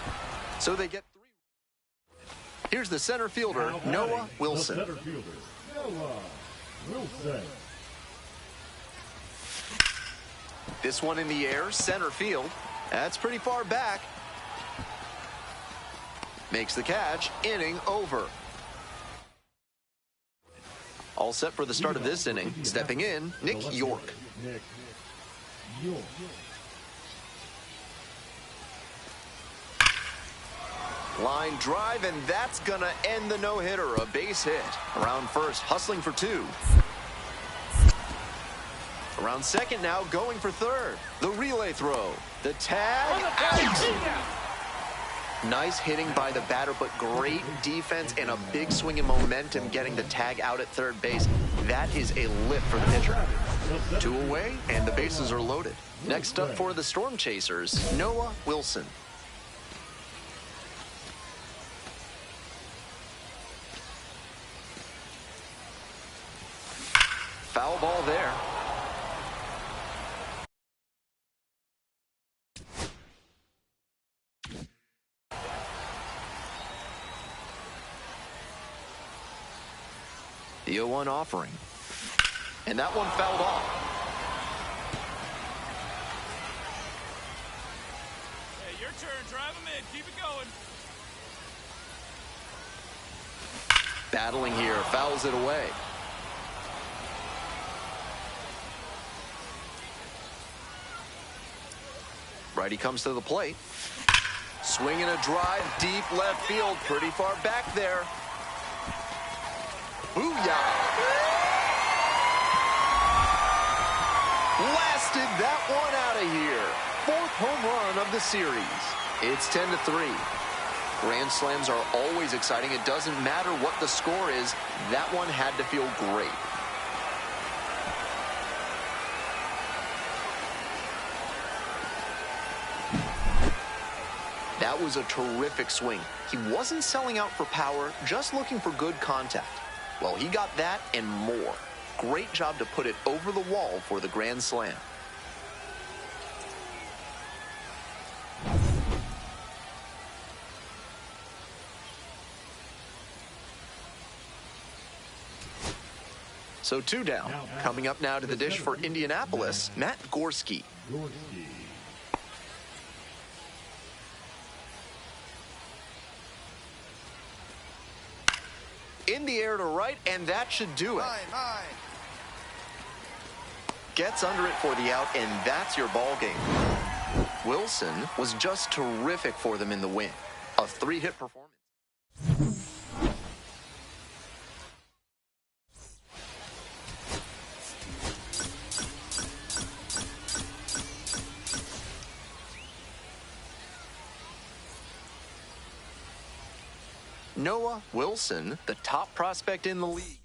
S2: So they get 3. Here's the center fielder, Noah Wilson.
S4: The center fielder, Noah Wilson.
S2: This one in the air, center field. That's pretty far back. Makes the catch, inning over. All set for the start of this inning. Stepping in, Nick York.
S4: Nick York.
S2: Line drive, and that's going to end the no-hitter. A base hit. Around first, hustling for 2. Around second now, going for third. The relay throw. The tag. Out. Nice hitting by the batter, but great defense and a big swing in momentum getting the tag out at third base. That is a lift for the pitcher. 2 away, and the bases are loaded. Next up for the Storm Chasers, Noah Wilson. Foul ball there. The 0-1 offering. And that one fouled off.
S5: Hey, your turn. Drive him in. Keep it going.
S2: Battling here. Fouls it away. Righty comes to the plate. Swinging a drive deep left field. Pretty far back there. Booyah! Blasted that one out of here. 4th home run of the series. It's 10-3. Grand slams are always exciting. It doesn't matter what the score is. That one had to feel great. That was a terrific swing. He wasn't selling out for power, just looking for good contact. Well, he got that and more. Great job to put it over the wall for the grand slam. So 2 down. Coming up now to the dish for Indianapolis, Matt Gorski. In the air to right, and that should do it. Gets under it for the out, and that's your ball game. Wilson was just terrific for them in the win. A 3-hit performance. Noah Wilson, the top prospect in the league.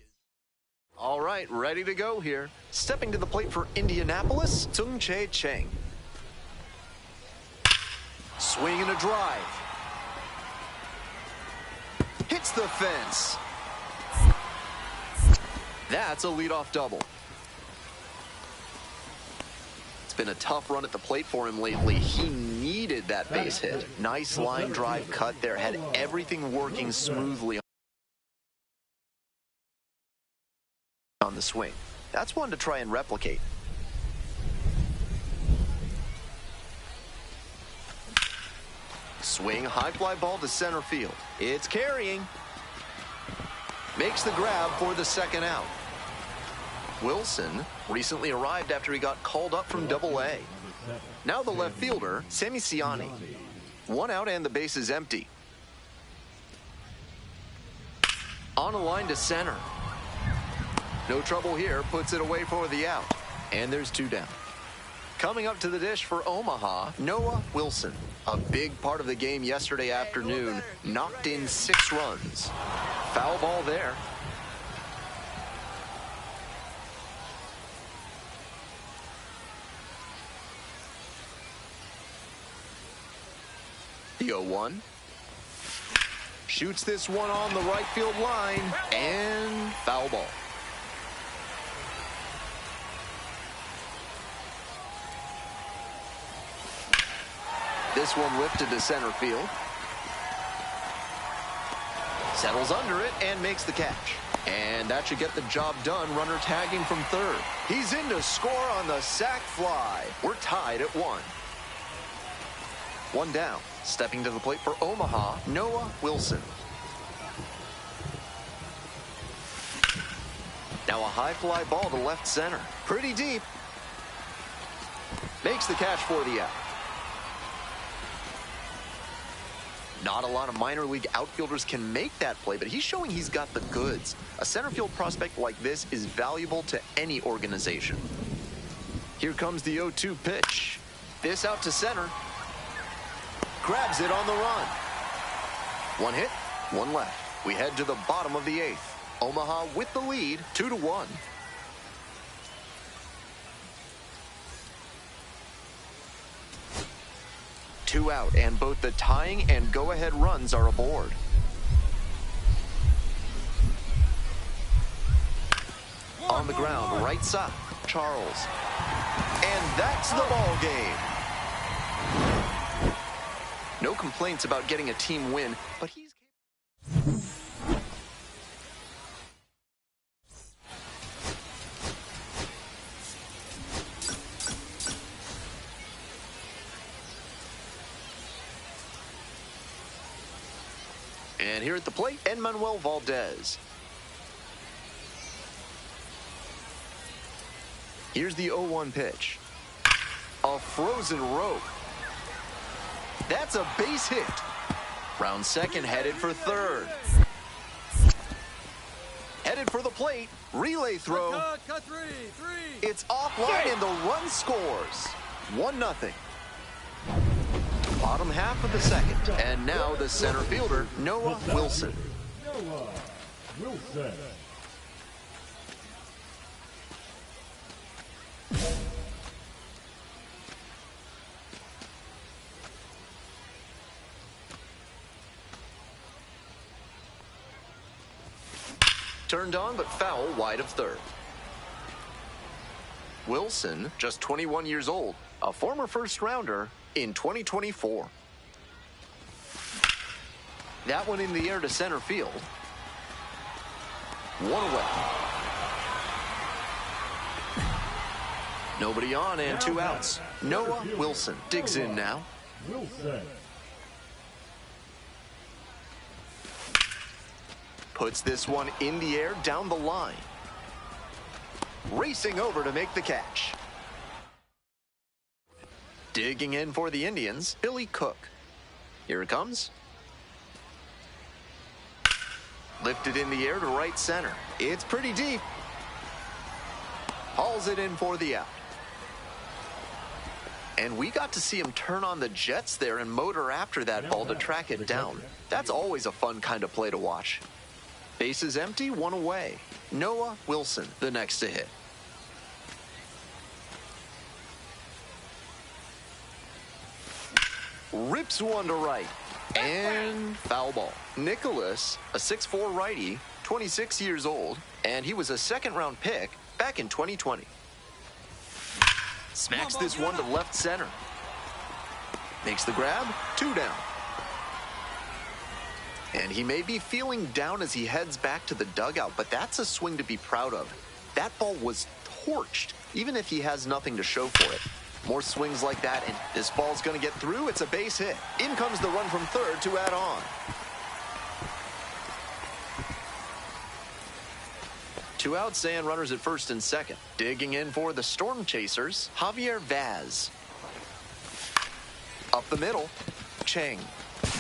S2: All right, ready to go here. Stepping to the plate for Indianapolis, Tsung-Che Cheng. Swing and a drive. Hits the fence. That's a leadoff double. It's been a tough run at the plate for him lately. He needed needed that base hit. Nice line drive cut there, had everything working smoothly on the swing. That's one to try and replicate. Swing, high fly ball to center field. It's carrying. Makes the grab for the second out. Wilson recently arrived after he got called up from Double-A. Now the left fielder, Sami Ciani. One out and the base is empty. On a line to center. No trouble here, puts it away for the out. And there's two down. Coming up to the dish for Omaha, Noah Wilson. A big part of the game yesterday afternoon, knocked in 6 runs. Foul ball there. The 0-1. Shoots this one on the right field line, and foul ball. This one lifted to center field. Settles under it and makes the catch. And that should get the job done. Runner tagging from third. He's in to score on the sac fly. We're tied at 1. One down. Stepping to the plate for Omaha, Noah Wilson. Now a high fly ball to left center. Pretty deep. Makes the catch for the out. Not a lot of minor league outfielders can make that play, but he's showing he's got the goods. A center field prospect like this is valuable to any organization. Here comes the 0-2 pitch. This out to center. Grabs it on the run. One hit, one left. We head to the bottom of the 8th. Omaha with the lead, 2-1. Two out, and both the tying and go-ahead runs are aboard. On the ground, right side, Charles. And that's the ball game. No complaints about getting a team win, but he's... And here at the plate, Enmanuel Valdez. Here's the 0-1 pitch. A frozen rope. That's a base hit. Round second, headed for third. Headed for the plate. Relay throw.
S6: Cut three.
S2: It's offline and the run scores. 1-0. Bottom half of the second. And now the center fielder, Noah Wilson.
S4: Noah Wilson.
S2: Turned on but foul wide of third. Wilson, just 21 years old, a former first-rounder in 2024. That one in the air to center field. One away. Nobody on and two outs. Noah Wilson digs in now.
S4: Wilson.
S2: Puts this one in the air down the line. Racing over to make the catch. Digging in for the Indians, Billy Cook. Here it comes. Lifted in the air to right center. It's pretty deep. Hauls it in for the out. And we got to see him turn on the jets there and motor after that ball to track it down. That's always a fun kind of play to watch. Bases empty, one away. Noah Wilson, the next to hit. Rips one to right. And foul ball. Nicholas, a 6'4" righty, 26 years old, and he was a second-round pick back in 2020. Smacks this one to left center. Makes the grab, 2 down. And he may be feeling down as he heads back to the dugout, but that's a swing to be proud of. That ball was torched, even if he has nothing to show for it. More swings like that, and this ball's going to get through. It's a base hit. In comes the run from third to add on. 2 outs and runners at first and second. Digging in for the Storm Chasers, Javier Vaz. Up the middle, Chang.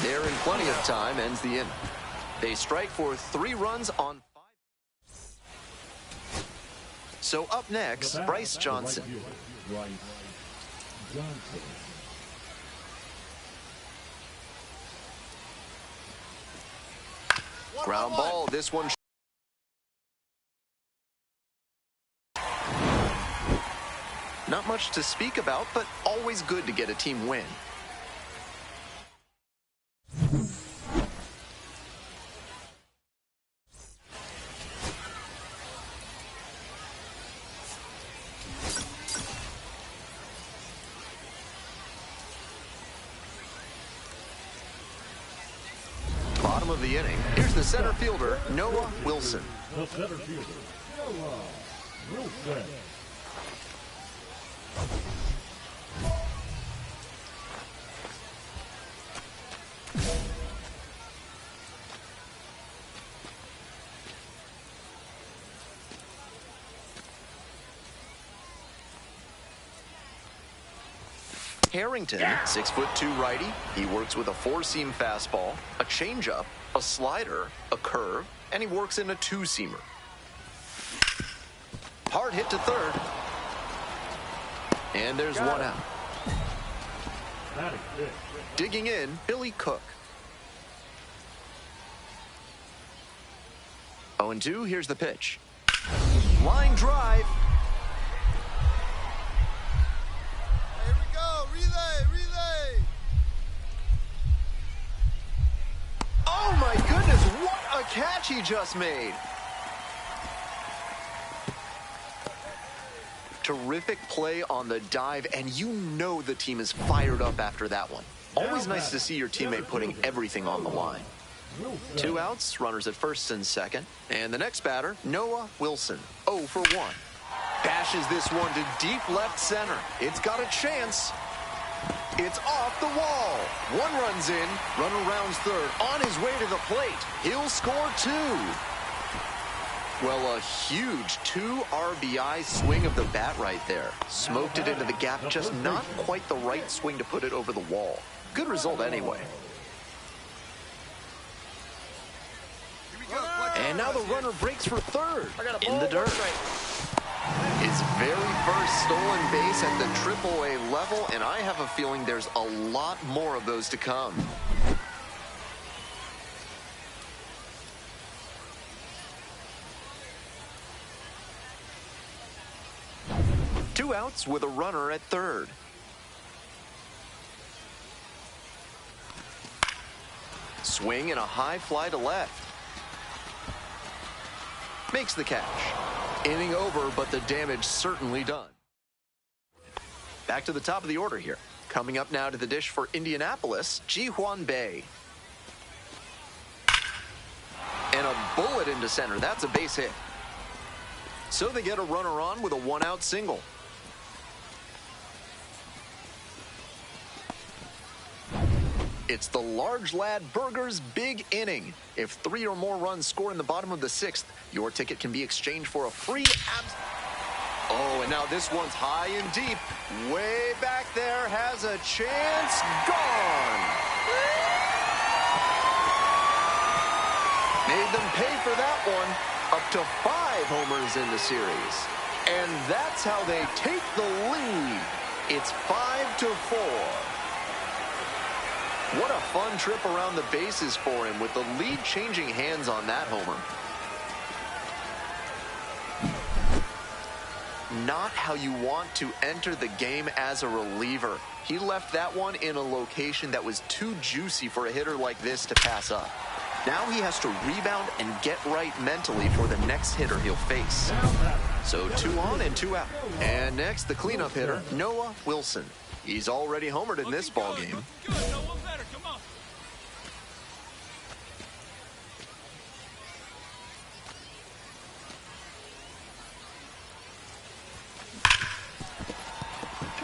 S2: There in plenty of time, ends the inning. They strike for 3 runs on 5. So up next, Bryce Johnson.
S4: Bryce Johnson.
S2: Ground ball, this one. Not much to speak about, but always good to get a team win. Bottom of the inning. Here's the center fielder, Noah Wilson.
S4: The center fielder, Noah Wilson.
S2: Harrington, 6'2" righty. He works with a 4-seam fastball, a changeup, a slider, a curve, and he works in a 2-seamer. Hard hit to third. And there's 1 out.
S4: That is it.
S2: Digging in, Billy Cook. 0-2, here's the pitch. Line drive.
S6: Here we go. Relay.
S2: Oh my goodness, what a catch he just made. Terrific play on the dive, and you know the team is fired up after that one. Always nice to see your teammate putting everything on the line. 2 outs, runners at first and second. And the next batter, Noah Wilson, 0 for 1. Bashes this one to deep left center. It's got a chance. It's off the wall. 1 runs in, runner rounds third. On his way to the plate, he'll score 2. Well, a huge 2 RBI swing of the bat right there. Smoked it into the gap, just not quite the right swing to put it over the wall. Good result anyway. And now the runner breaks for third in the dirt. His very first stolen base at the AAA level, and I have a feeling there's a lot more of those to come. Two outs with a runner at third. Swing and a high fly to left. Makes the catch. Inning over, but the damage certainly done. Back to the top of the order here. Coming up now to the dish for Indianapolis, Ji-hwan Bae. And a bullet into center. That's a base hit. So they get a runner on with a 1-out single. It's the large lad Burger's big inning. If 3 or more runs score in the bottom of the 6th, your ticket can be exchanged for a free Oh, and now this one's high and deep. Way back there, has a chance. Gone. Made them pay for that one. Up to 5 homers in the series. And that's how they take the lead. It's 5-4. What a fun trip around the bases for him with the lead changing hands on that homer. Not how you want to enter the game as a reliever. He left that one in a location that was too juicy for a hitter like this to pass up. Now he has to rebound and get right mentally for the next hitter he'll face. So 2 on and 2 out. And next, the cleanup hitter, Noah Wilson. He's already homered in this ball game.
S5: Good. No one better. Come on.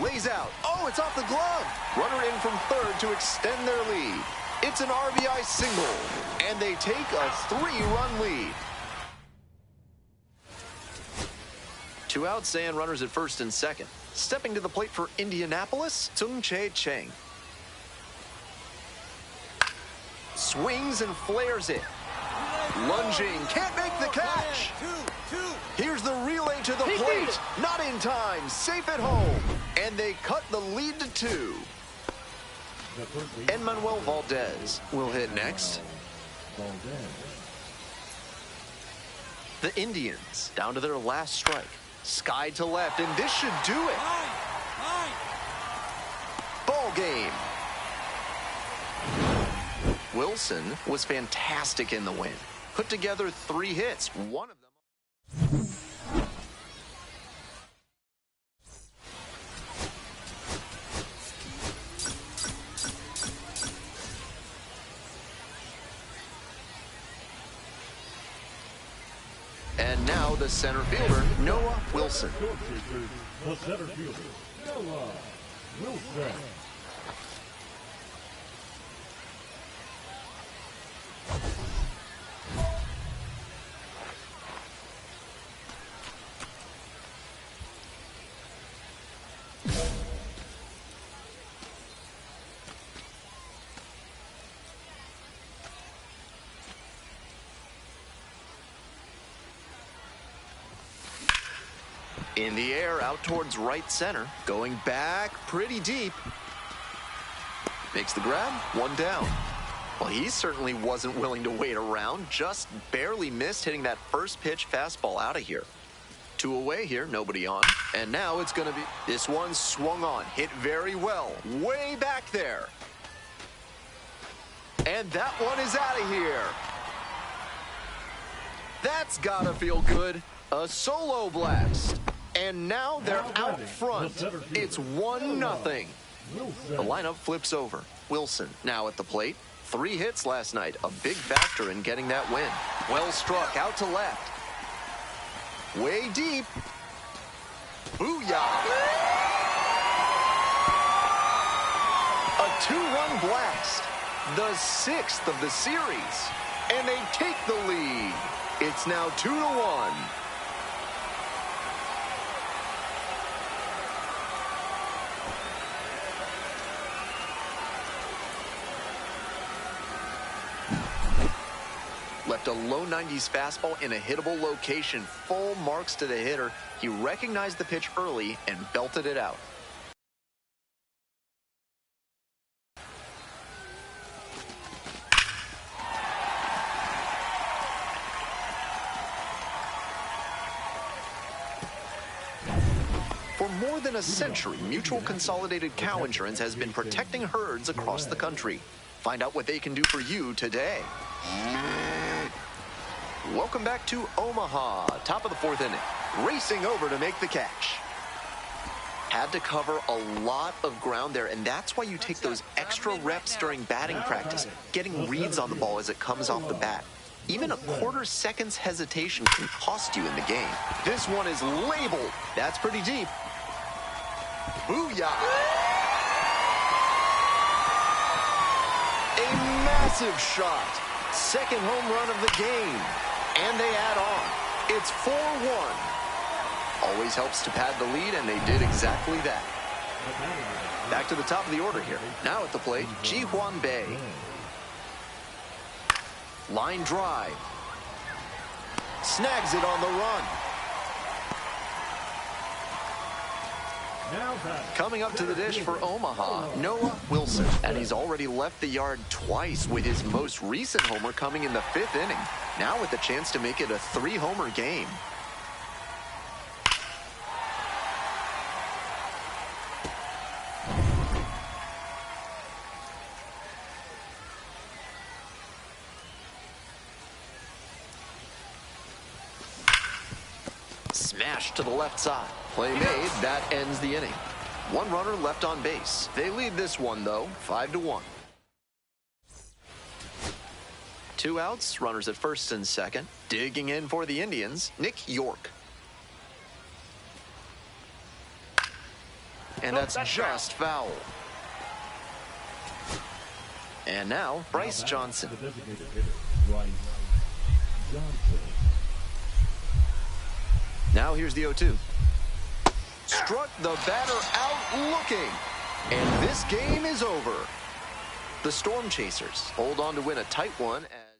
S2: Lays out. Oh, it's off the glove. Runner in from third to extend their lead. It's an RBI single, and they take a 3-run lead. 2 outs and runners at first and second. Stepping to the plate for Indianapolis, Tsung-Che Cheng. Swings and flares it. Lunging, can't make the catch. Here's the relay to the plate. Not in time, safe at home. And they cut the lead to 2. Enmanuel Valdez will hit next. The Indians down to their last strike. Sky to left, and this should do it. Ball game. Wilson was fantastic in the win. Put together 3 hits, one of them. And now the center fielder, Noah Wilson.
S4: The center fielder, Noah Wilson.
S2: In the air, out towards right center. Going back pretty deep. Makes the grab, 1 down. Well, he certainly wasn't willing to wait around. Just barely missed hitting that first pitch fastball out of here. 2 away here, nobody on. And now it's going to be... This one swung on, hit very well. Way back there. And that one is out of here. That's gotta feel good. A solo blast. And now they're out front. It's 1-0. The lineup flips over. Wilson now at the plate. 3 hits last night. A big factor in getting that win. Well struck out to left. Way deep. Booyah. A 2-run blast. The 6th of the series. And they take the lead. It's now 2-1. Left a low 90s fastball in a hittable location. Full marks to the hitter. He recognized the pitch early and belted it out. For more than a century, Mutual Consolidated Cow Insurance has been protecting herds across the country. Find out what they can do for you today. Welcome back to Omaha. Top of the 4th inning. Racing over to make the catch. Had to cover a lot of ground there, and that's why you take those extra reps during batting practice, getting reads on the ball as it comes off the bat. Even a quarter second's hesitation can cost you in the game. This one is labeled. That's pretty deep. Booyah! A massive shot. 2nd home run of the game. And they add on. It's 4-1. Always helps to pad the lead, and they did exactly that. Back to the top of the order here. Now at the plate, Ji-Hwan Bae. Line drive. Snags it on the run. Coming up to the dish for Omaha, Noah Wilson. And he's already left the yard twice, with his most recent homer coming in the 5th inning. Now with the chance to make it a 3-homer game. Smash to the left side. Play made. That ends the inning. One runner left on base. They lead this one, though, 5-1. 2 outs, runners at first and second. Digging in for the Indians, Nick York. And that's just foul. And now, Bryce Johnson.
S4: The designated hitter, Bryce Johnson.
S2: Now here's the 0-2. Struck the batter out looking. And this game is over. The Storm Chasers hold on to win a tight one as...